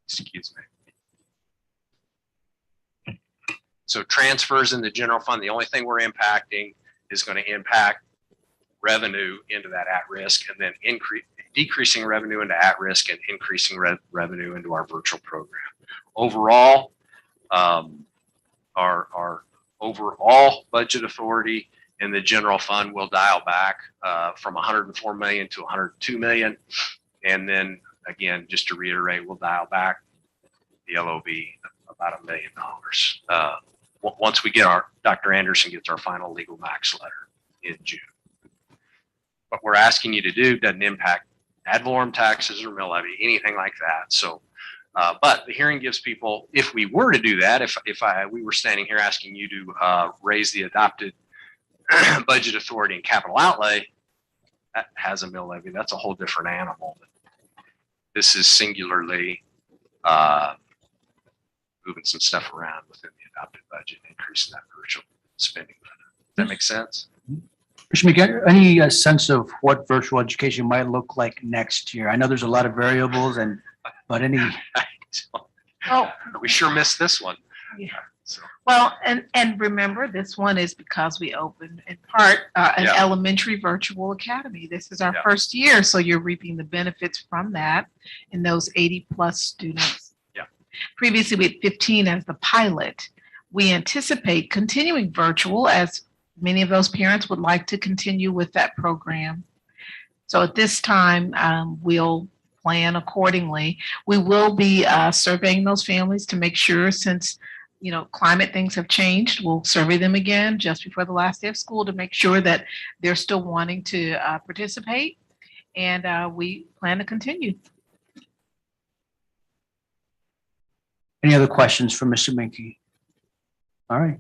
Speaker 8: Excuse me. So transfers in the general fund, the only thing we're impacting is going to impact revenue into that at-risk, and then decreasing revenue into at-risk and increasing revenue into our virtual program. Overall, our overall budget authority in the general fund will dial back from 104 million to 102 million. And then again, just to reiterate, we'll dial back the LOB about $1 million. Once we get Dr. Anderson gets our final legal max letter in June. What we're asking you to do doesn't impact ad valorem taxes or mill levy, anything like that. So, but the hearing gives people, if we were to do that, if we were standing here asking you to raise the adopted budget authority and capital outlay, that has a mill levy. That's a whole different animal. This is singularly moving some stuff around within the adopted budget, increasing that virtual spending. Does that make sense?
Speaker 4: Mr. McGee, any sense of what virtual education might look like next year? I know there's a lot of variables, but any?
Speaker 17: Well,
Speaker 8: we sure missed this one.
Speaker 17: Yeah. Well, and remember, this one is because we opened in part an elementary virtual academy. This is our first year, so you're reaping the benefits from that in those 80 plus students.
Speaker 8: Yeah.
Speaker 17: Previously, we had 15 as the pilot. We anticipate continuing virtual as many of those parents would like to continue with that program. So at this time, we'll plan accordingly. We will be surveying those families to make sure, since climate things have changed, we'll survey them again just before the last day of school to make sure that they're still wanting to participate. And we plan to continue.
Speaker 4: Any other questions for Mr. Minke? All right,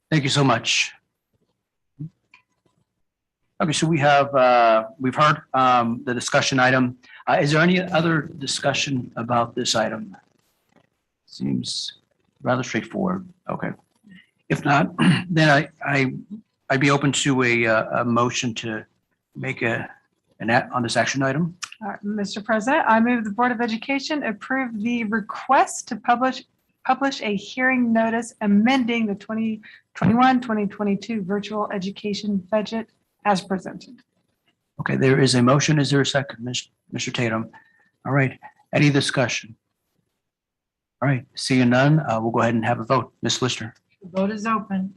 Speaker 4: thank you so much. Okay, so we've heard the discussion item. Is there any other discussion about this item? Seems rather straightforward. Okay. If not, then I'd be open to a motion to make an on this action item.
Speaker 10: Mr. President, I move the Board of Education approve the request to publish a hearing notice amending the 2021-2022 virtual education budget as presented.
Speaker 4: Okay, there is a motion. Is there a second, Mr. Tatum? All right, any discussion? All right, seeing none, we'll go ahead and have a vote. Ms. Lister.
Speaker 10: The vote is open.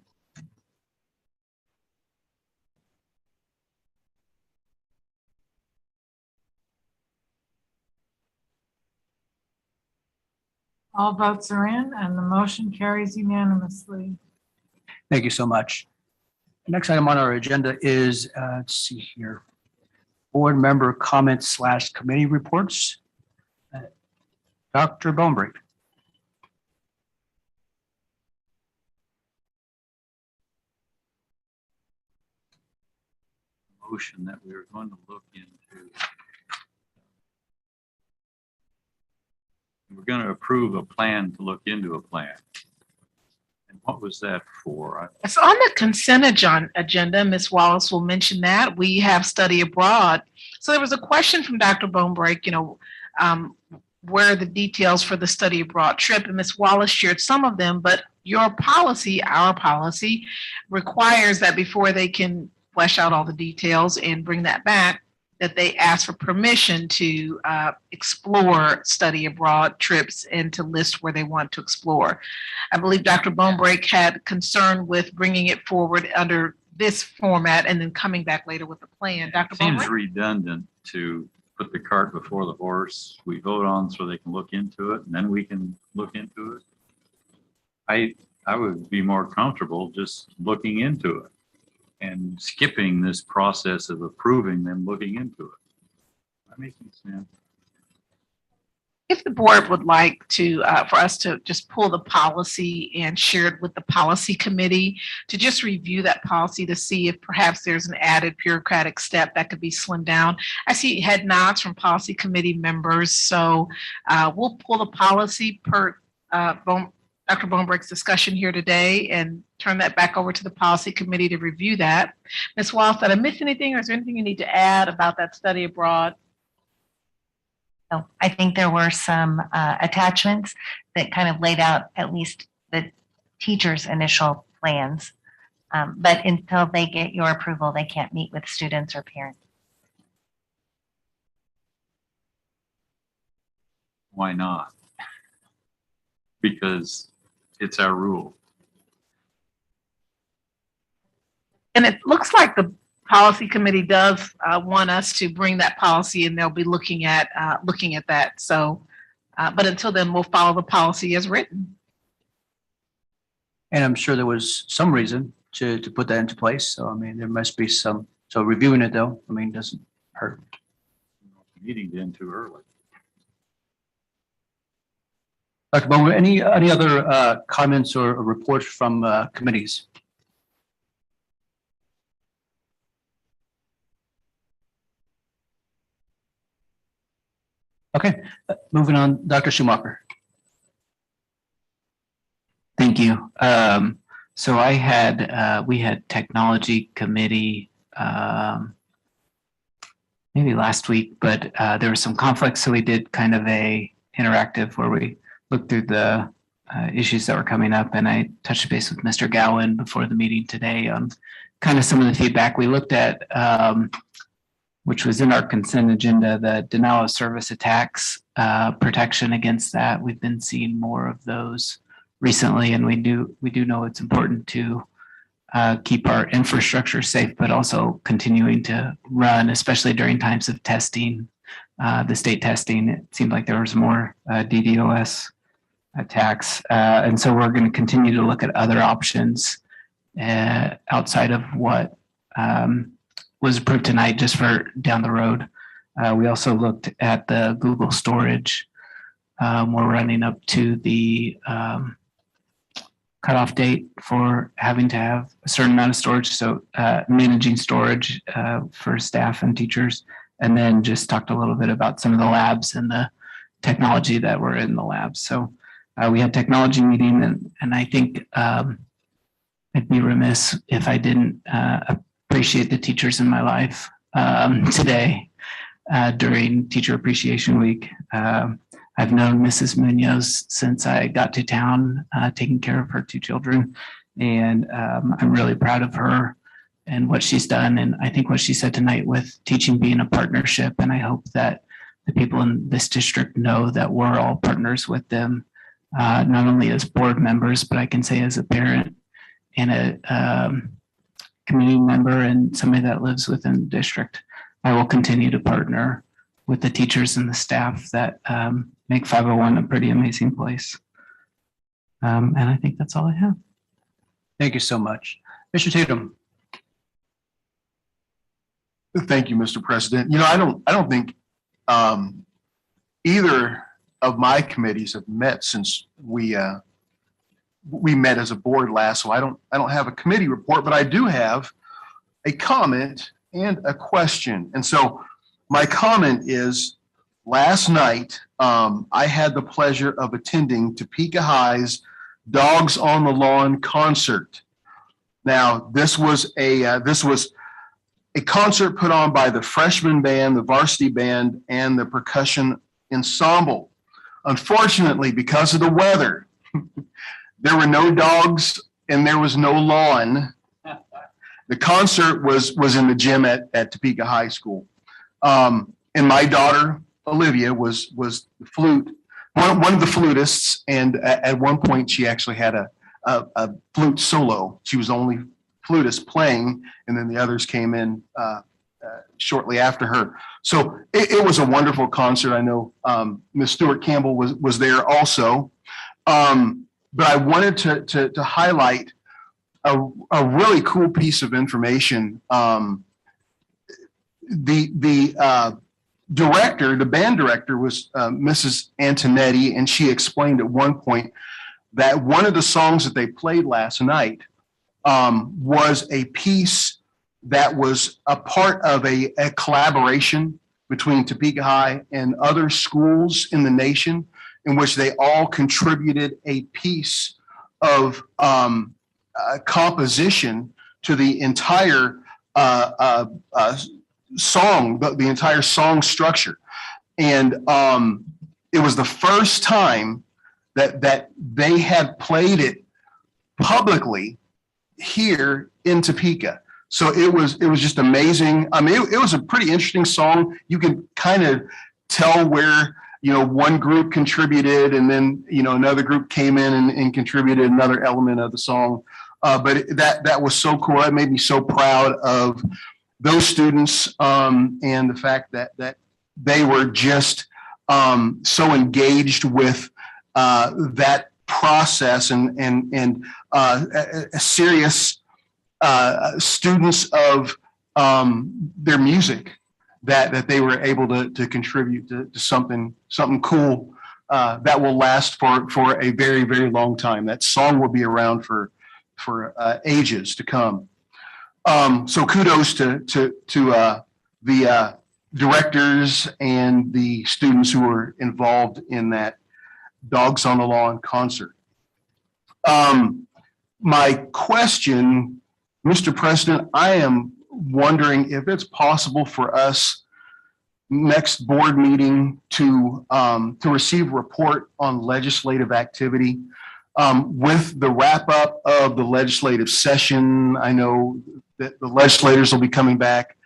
Speaker 10: All votes are in and the motion carries unanimously.
Speaker 4: Thank you so much. The next item on our agenda is, let's see here, board member comments / committee reports. Dr. Bonebrake.
Speaker 16: Motion that we were going to look into. We're going to approve a plan to look into a plan. And what was that for?
Speaker 17: It's on the consent agenda. Ms. Wallace will mention that. We have study abroad. So there was a question from Dr. Bonebrake, where are the details for the study abroad trip? And Ms. Wallace shared some of them, but your policy, our policy, requires that before they can flesh out all the details and bring that back, that they ask for permission to explore study abroad trips and to list where they want to explore. I believe Dr. Bonebrake had concern with bringing it forward under this format and then coming back later with a plan. Dr.
Speaker 16: Seems
Speaker 17: Bonebrake?
Speaker 16: redundant to put the cart before the horse. We vote on so they can look into it and then we can look into it. I would be more comfortable just looking into it and skipping this process of approving them looking into it. That makes sense.
Speaker 17: If the board would like to, for us to just pull the policy and share it with the policy committee to just review that policy to see if perhaps there's an added bureaucratic step that could be slimmed down. I see head nods from policy committee members, so we'll pull the policy per Dr. Bonebrake's discussion here today and turn that back over to the policy committee to review that. Ms. Wallace, did I miss anything, or is there anything you need to add about that study abroad?
Speaker 21: So I think there were some attachments that kind of laid out at least the teacher's initial plans. But until they get your approval, they can't meet with students or parents.
Speaker 16: Why not? Because it's our rule.
Speaker 17: And it looks like the policy committee does want us to bring that policy, and they'll be looking at that. So, but until then, we'll follow the policy as written.
Speaker 4: And I'm sure there was some reason to put that into place. So, I mean, there must be some, so reviewing it though, I mean, doesn't hurt.
Speaker 16: Meeting in too early.
Speaker 4: Dr. Bowman, any other comments or reports from committees? Okay, moving on, Dr. Schumacher.
Speaker 20: Thank you. So I had, we had technology committee, maybe last week, but there were some conflicts. So we did kind of a interactive where we looked through the issues that were coming up, and I touched base with Mr. Gowan before the meeting today on kind of some of the feedback we looked at, which was in our consent agenda, the denial of service attacks, protection against that. We've been seeing more of those recently, and we do know it's important to keep our infrastructure safe, but also continuing to run, especially during times of testing, the state testing. It seemed like there was more DDoS attacks, and so we're going to continue to look at other options outside of what was approved tonight, just for down the road. We also looked at the Google storage. We're running up to the cutoff date for having to have a certain amount of storage. So managing storage for staff and teachers, and then just talked a little bit about some of the labs and the technology that were in the labs. So we had technology meeting, and I think I'd be remiss if I didn't appreciate the teachers in my life today during Teacher Appreciation Week. I've known Mrs. Munoz since I got to town, taking care of her two children, and I'm really proud of her and what she's done. And I think what she said tonight with teaching being a partnership, and I hope that the people in this district know that we're all partners with them, not only as board members, but I can say as a parent and a community member and somebody that lives within the district. I will continue to partner with the teachers and the staff that make 501 a pretty amazing place. And I think that's all I have.
Speaker 4: Thank you so much. Mr. Tatum.
Speaker 19: Thank you, Mr. President. You know, I don't think either of my committees have met since we met as a board last. So I don't have a committee report, but I do have a comment and a question. And so my comment is, last night I had the pleasure of attending Topeka High's Dogs on the Lawn concert. Now, this was a concert put on by the freshman band, the varsity band, and the percussion ensemble. Unfortunately, because of the weather, there were no dogs and there was no lawn. The concert was in the gym at Topeka High School. And my daughter, Olivia, was the flute, one of the flutists. And at one point, she actually had a flute solo. She was the only flutist playing, and then the others came in shortly after her. So it was a wonderful concert. I know Miss Stewart Campbell was there also. But I wanted to highlight a really cool piece of information. The director, the band director, was Mrs. Antonetti, and she explained at one point that one of the songs that they played last night was a piece that was a part of a collaboration between Topeka High and other schools in the nation, in which they all contributed a piece of composition to the entire song, the entire song structure. And it was the first time that they had played it publicly here in Topeka. So it was just amazing. I mean, it was a pretty interesting song. You could kind of tell where, one group contributed, and then, another group came in and contributed another element of the song. But that was so cool. It made me so proud of those students, and the fact that they were just so engaged with that process and serious students of their music, that they were able to contribute to something cool that will last for a very, very long time. That song will be around for ages to come. So kudos to the directors and the students who were involved in that Dogs on the Lawn concert. My question, Mr. President, I am wondering if it's possible for us next board meeting to receive a report on legislative activity. With the wrap up of the legislative session, I know that the legislators will be coming back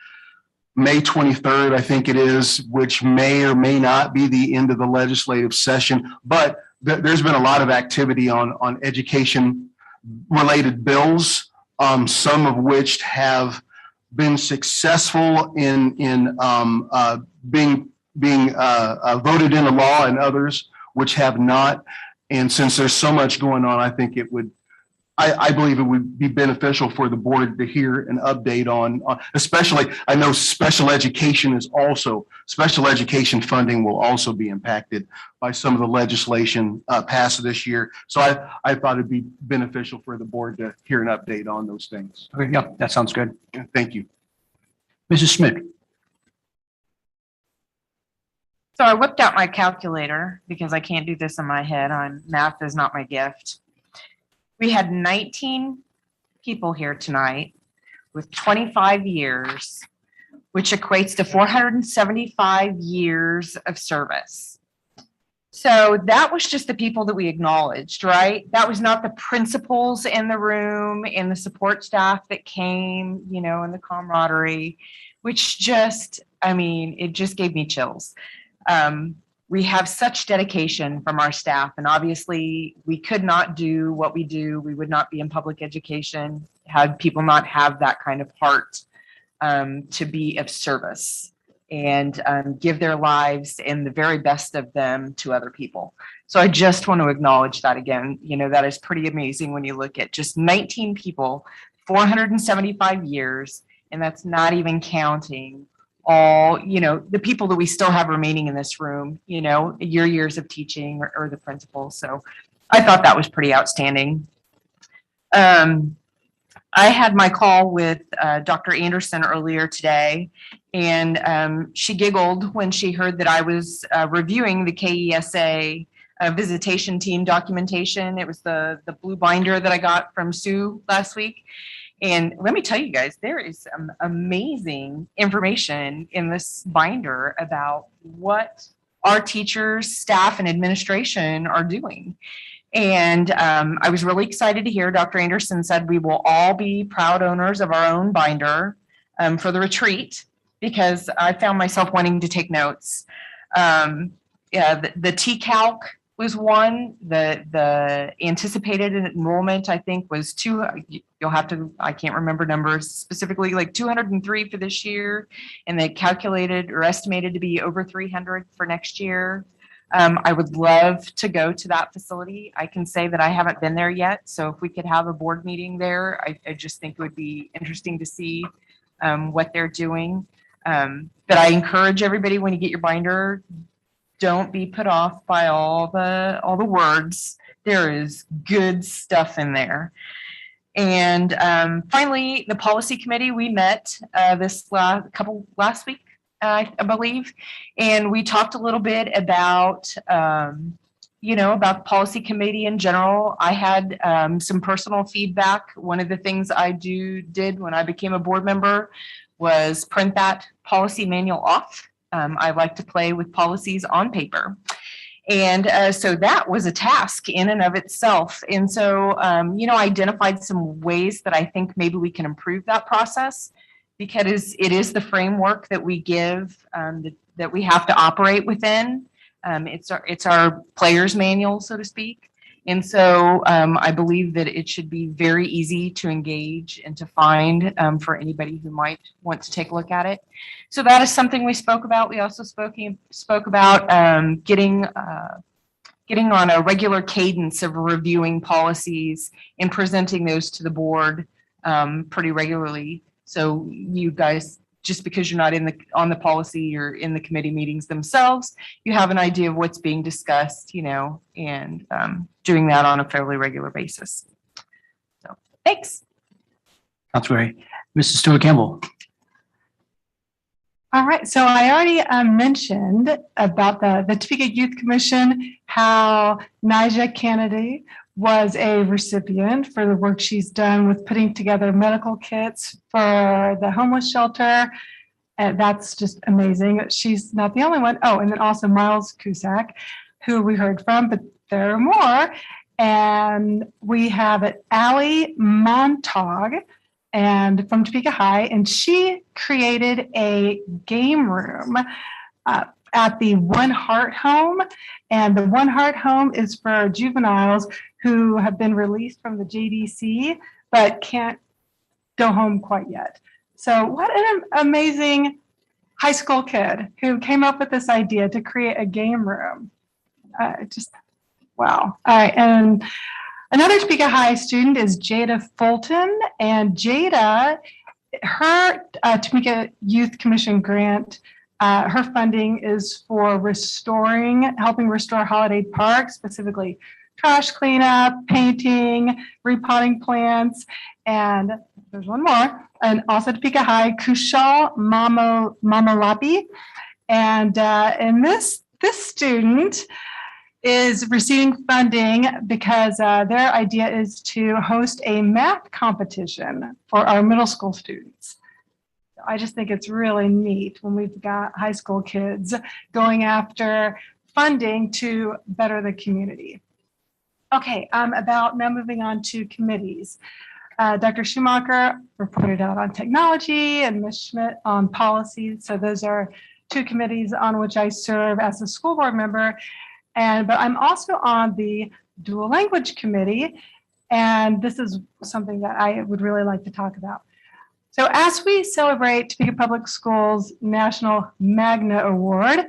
Speaker 19: May 23rd, I think it is, which may or may not be the end of the legislative session. But there's been a lot of activity on education related bills, some of which have been successful in being voted into law, and others which have not. And since there's so much going on, I think I believe it would be beneficial for the board to hear an update on, especially, I know special education funding will also be impacted by some of the legislation passed this year. So I thought it'd be beneficial for the board to hear an update on those things.
Speaker 4: Okay, yeah, that sounds good.
Speaker 19: Thank you.
Speaker 4: Mrs. Smith.
Speaker 18: So I whipped out my calculator because I can't do this in my head. Math is not my gift. We had 19 people here tonight with 25 years, which equates to 475 years of service. So that was just the people that we acknowledged, right? That was not the principals in the room and the support staff that came, and the camaraderie, which just, it just gave me chills. We have such dedication from our staff, and obviously we could not do what we do. We would not be in public education had people not have that kind of heart to be of service and give their lives and the very best of them to other people. So I just want to acknowledge that again. That is pretty amazing when you look at just 19 people, 475 years, and that's not even counting all, the people that we still have remaining in this room, your years of teaching or the principals. So I thought that was pretty outstanding. I had my call with Dr. Anderson earlier today, and she giggled when she heard that I was reviewing the KESA visitation team documentation. It was the blue binder that I got from Sue last week. And let me tell you guys, there is some amazing information in this binder about what our teachers, staff, and administration are doing. And I was really excited to hear Dr. Anderson said we will all be proud owners of our own binder for the retreat, because I found myself wanting to take notes. Yeah, the T-Calc was one. The anticipated enrollment, I think, was you'll have to, I can't remember numbers specifically, like 203 for this year, and they calculated or estimated to be over 300 for next year. I would love to go to that facility. I can say that I haven't been there yet, so if we could have a board meeting there, I just think it would be interesting to see what they're doing. But I encourage everybody, when you get your binder, don't be put off by all the words. There is good stuff in there. And finally, the policy committee, we met last week, I believe, and we talked a little bit about about the policy committee in general. I had some personal feedback. One of the things I did when I became a board member was print that policy manual off. I like to play with policies on paper. And so that was a task in and of itself. And so, I identified some ways that I think maybe we can improve that process, because it is the framework that we give, that we have to operate within. It's our player's manual, so to speak. And so I believe that it should be very easy to engage and to find for anybody who might want to take a look at it. So that is something we spoke about. We also spoke about getting on a regular cadence of reviewing policies and presenting those to the board pretty regularly. So you guys, just because you're not on the policy or in the committee meetings themselves, you have an idea of what's being discussed, and doing that on a fairly regular basis. So, thanks.
Speaker 12: That's great. Mrs. Stewart Campbell.
Speaker 10: All right, so I already mentioned about the Topeka Youth Commission, how Nija Kennedy was a recipient for the work she's done with putting together medical kits for the homeless shelter. And that's just amazing. She's not the only one. Oh, and then also Miles Cusack, who we heard from, but there are more. And we have Allie Montag, and from Topeka High, and she created a game room at the One Heart Home. And the One Heart Home is for juveniles who have been released from the JDC, but can't go home quite yet. So what an amazing high school kid who came up with this idea to create a game room. Just, wow. All right, and another Topeka High student is Jada Fulton, and Jada, her Topeka Youth Commission grant, her funding is for helping restore Holiday Park, specifically trash cleanup, painting, repotting plants, and there's one more, and also Topeka High, Kushal Mamalapi, and this student is receiving funding because their idea is to host a math competition for our middle school students. I just think it's really neat when we've got high school kids going after funding to better the community. Okay, about now moving on to committees. Dr. Schumacher reported out on technology and Ms. Schmidt on policy. So those are two committees on which I serve as a school board member. But I'm also on the dual language committee, and this is something that I would really like to talk about. So as we celebrate Topeka Public Schools National Magna Award,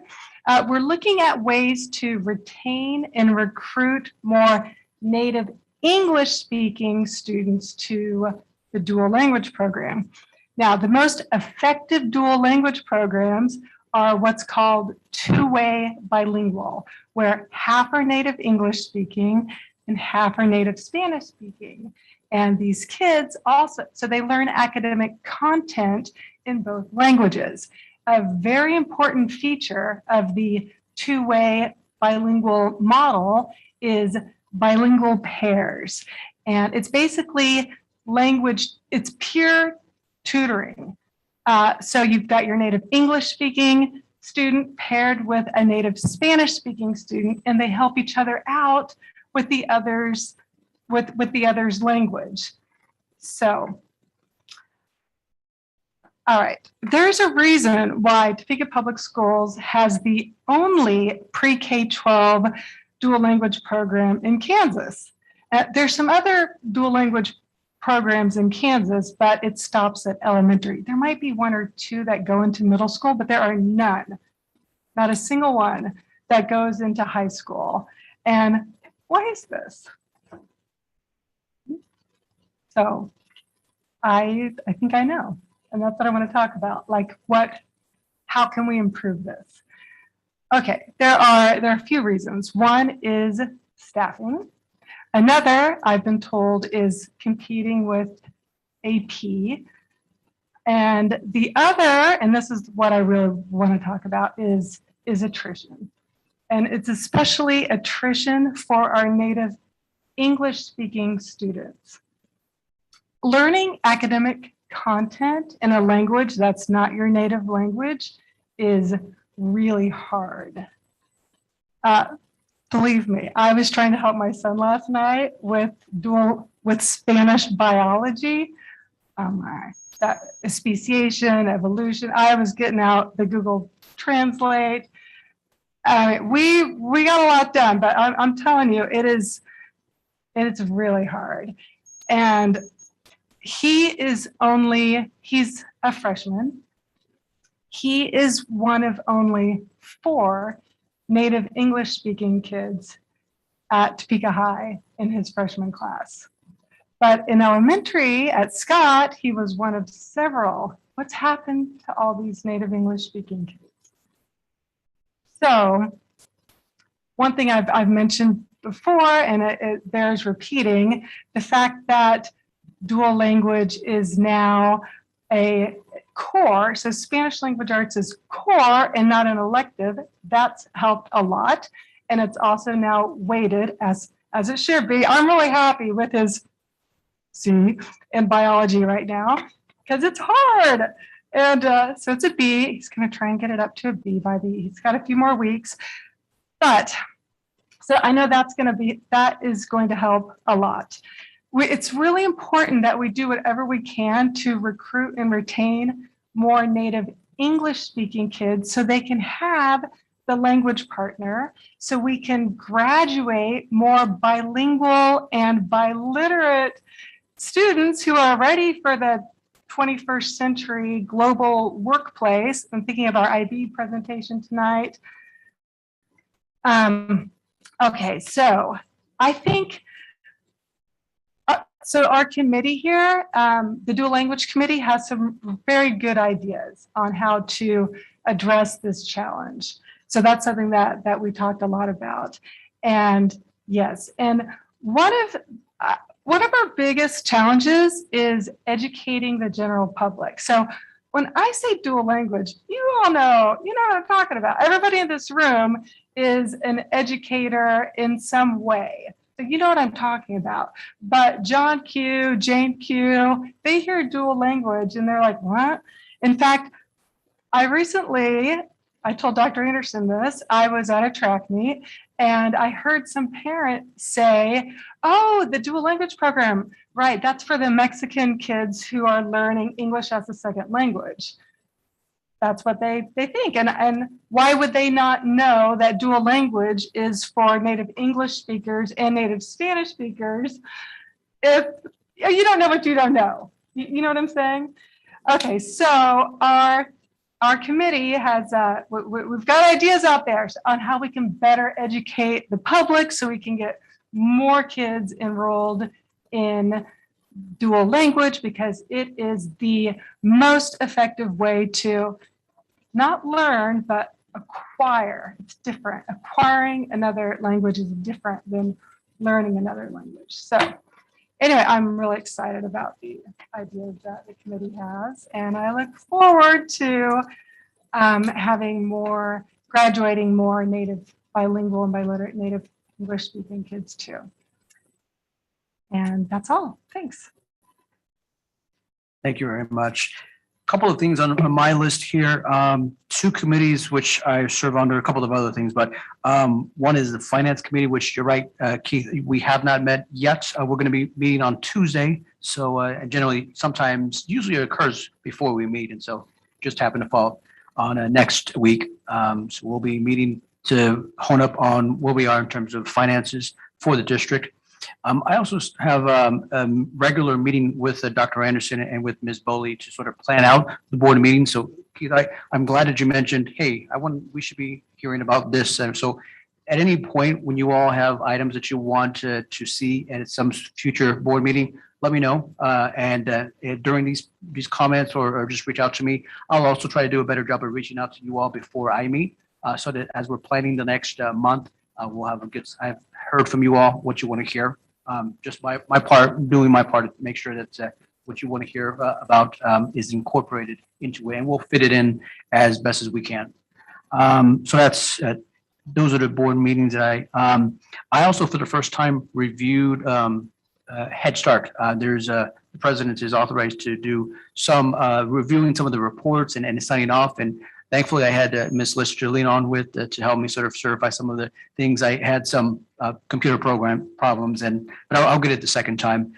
Speaker 10: we're looking at ways to retain and recruit more native English-speaking students to the dual language program. Now, the most effective dual language programs are what's called two-way bilingual, where half are native English speaking and half are native Spanish speaking. And these kids also, so they learn academic content in both languages. A very important feature of the two-way bilingual model is bilingual pairs. And it's basically language, it's pure tutoring. So you've got your native English speaking student paired with a native Spanish speaking student, and they help each other out with the others, with the other's language. So All right, there's a reason why Topeka Public Schools has the only pre-K-12 dual language program in Kansas. There's some other dual language programs in Kansas, but it stops at elementary. There might be one or two that go into middle school, but there are none, not a single one that goes into high school. And why is this? So I think I know. And that's what I want to talk about. Like how can we improve this? Okay, there are a few reasons. One is staffing. Another, I've been told, is competing with AP. And the other, and this is what I really want to talk about, is attrition. And it's especially attrition for our native English-speaking students. Learning academic content in a language that's not your native language is really hard. Believe me, I was trying to help my son last night with Spanish biology, that speciation, evolution. I was getting out the Google Translate. We got a lot done, but I'm telling you, it's really hard. And he's a freshman. He is one of only 4 native English speaking kids at Topeka High in his freshman class. But in elementary at Scott, he was one of several. What's happened to all these native English speaking kids? So one thing I've mentioned before, and it bears repeating, the fact that dual language is now a core, so Spanish language arts is core and not an elective. That's helped a lot, and it's also now weighted as it should be. I'm really happy with his C in biology right now because it's hard, and so it's a B. He's going to try and get it up to a B he's got a few more weeks, but so I know that is going to help a lot. It's really important that we do whatever we can to recruit and retain more native English-speaking kids so they can have the language partner, so we can graduate more bilingual and biliterate students who are ready for the 21st century global workplace. I'm thinking of our IB presentation tonight. Okay, so I think so our committee here, the Dual Language Committee, has some very good ideas on how to address this challenge. So that's something that we talked a lot about. And yes, and one of our biggest challenges is educating the general public. So when I say dual language, you all know, what I'm talking about. Everybody in this room is an educator in some way. So you know what I'm talking about. But John Q, Jane Q, they hear dual language and they're like, what? In fact, I told Dr. Anderson this, I was at a track meet and I heard some parent say, oh, the dual language program, right, that's for the Mexican kids who are learning English as a second language. That's what they think. And why would they not know that dual language is for native English speakers and native Spanish speakers if you don't know what you don't know? You know what I'm saying? Okay, so our committee has, we've got ideas out there on how we can better educate the public so we can get more kids enrolled in dual language, because it is the most effective way to not learn, but acquire. It's different. Acquiring another language is different than learning another language. So anyway, I'm really excited about the ideas that the committee has, and I look forward to graduating more native bilingual and biliterate native English speaking kids too. And that's all. Thanks.
Speaker 4: Thank you very much. couple of things on my list here. Two committees which I serve under, a couple of other things, but one is the Finance Committee, which you're right, Keith, we have not met yet. We're going to be meeting on Tuesday. So generally, usually it occurs before we meet. And so just happened to fall on next week. So we'll be meeting to hone up on where we are in terms of finances for the district. I also have a regular meeting with Dr. Anderson and with Ms. Boley to sort of plan out the board meeting. So Keith, I'm glad that you mentioned, hey, we should be hearing about this. And so at any point when you all have items that you want to see at some future board meeting, let me know. And during these comments or just reach out to me. I'll also try to do a better job of reaching out to you all before I meet so that as we're planning the next month, we'll have I've heard from you all what you want to hear. Just my part, doing my part to make sure that what you want to hear about is incorporated into it, and we'll fit it in as best as we can. So those are the board meetings that I also for the first time reviewed Head Start. The president is authorized to do some reviewing some of the reports and signing off. And thankfully, I had Ms. Lister lean on with to help me sort of certify some of the things. I had some computer program problems, but I'll get it the second time.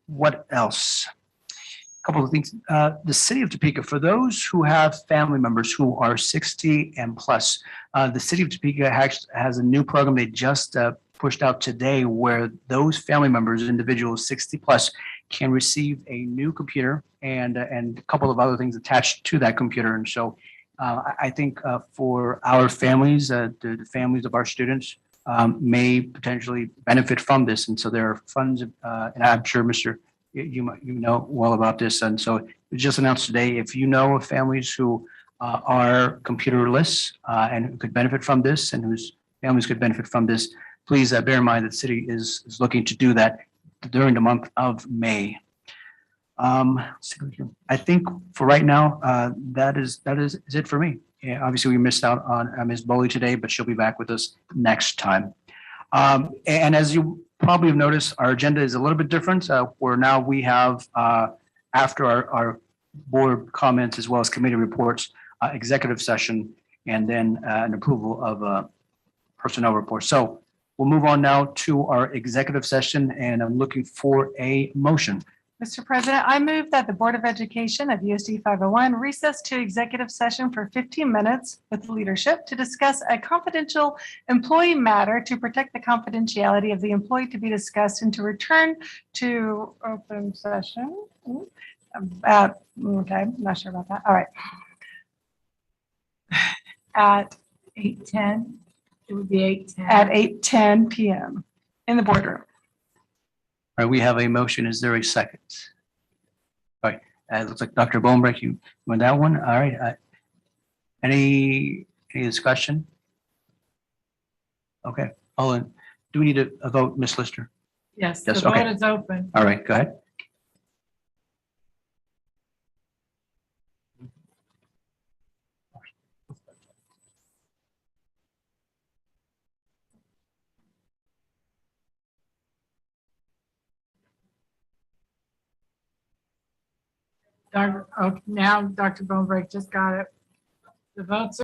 Speaker 4: What else? A couple of things. The city of Topeka, for those who have family members who are 60 and plus, the city of Topeka has a new program they just pushed out today where those family members, individuals 60 plus, can receive a new computer and a couple of other things attached to that computer. And so I think for our families, the families of our students may potentially benefit from this. And so there are funds, and I'm sure Mr. You know well about this. And so it was just announced today, if you know of families who are computerless and who could benefit from this and whose families could benefit from this, please bear in mind that the city is looking to do that during the month of May. I think for right now, that is it for me. Yeah, obviously, we missed out on Ms. Boley today, but she'll be back with us next time. And as you probably have noticed, our agenda is a little bit different. Where now we have, after our board comments as well as committee reports, executive session, and then an approval of personnel report. So we'll move on now to our executive session, and I'm looking for a motion.
Speaker 10: Mr. President, I move that the Board of Education of USD 501 recess to executive session for 15 minutes with leadership to discuss a confidential employee matter to protect the confidentiality of the employee to be discussed and to return to open session. Okay, not sure about that. All right. At 8:10. It would be 8:10. At 8:10 p.m. in the boardroom.
Speaker 4: All right, we have a motion. Is there a second? All right, it looks like Dr. Bonebrake, you won that one. All right. Any discussion? Okay. Do we need a vote, Ms. Lister?
Speaker 10: Yes,
Speaker 4: Yes,
Speaker 10: the
Speaker 4: okay.
Speaker 10: vote is open.
Speaker 4: All right, go ahead.
Speaker 10: Now Dr. Bonebrake just got it. The votes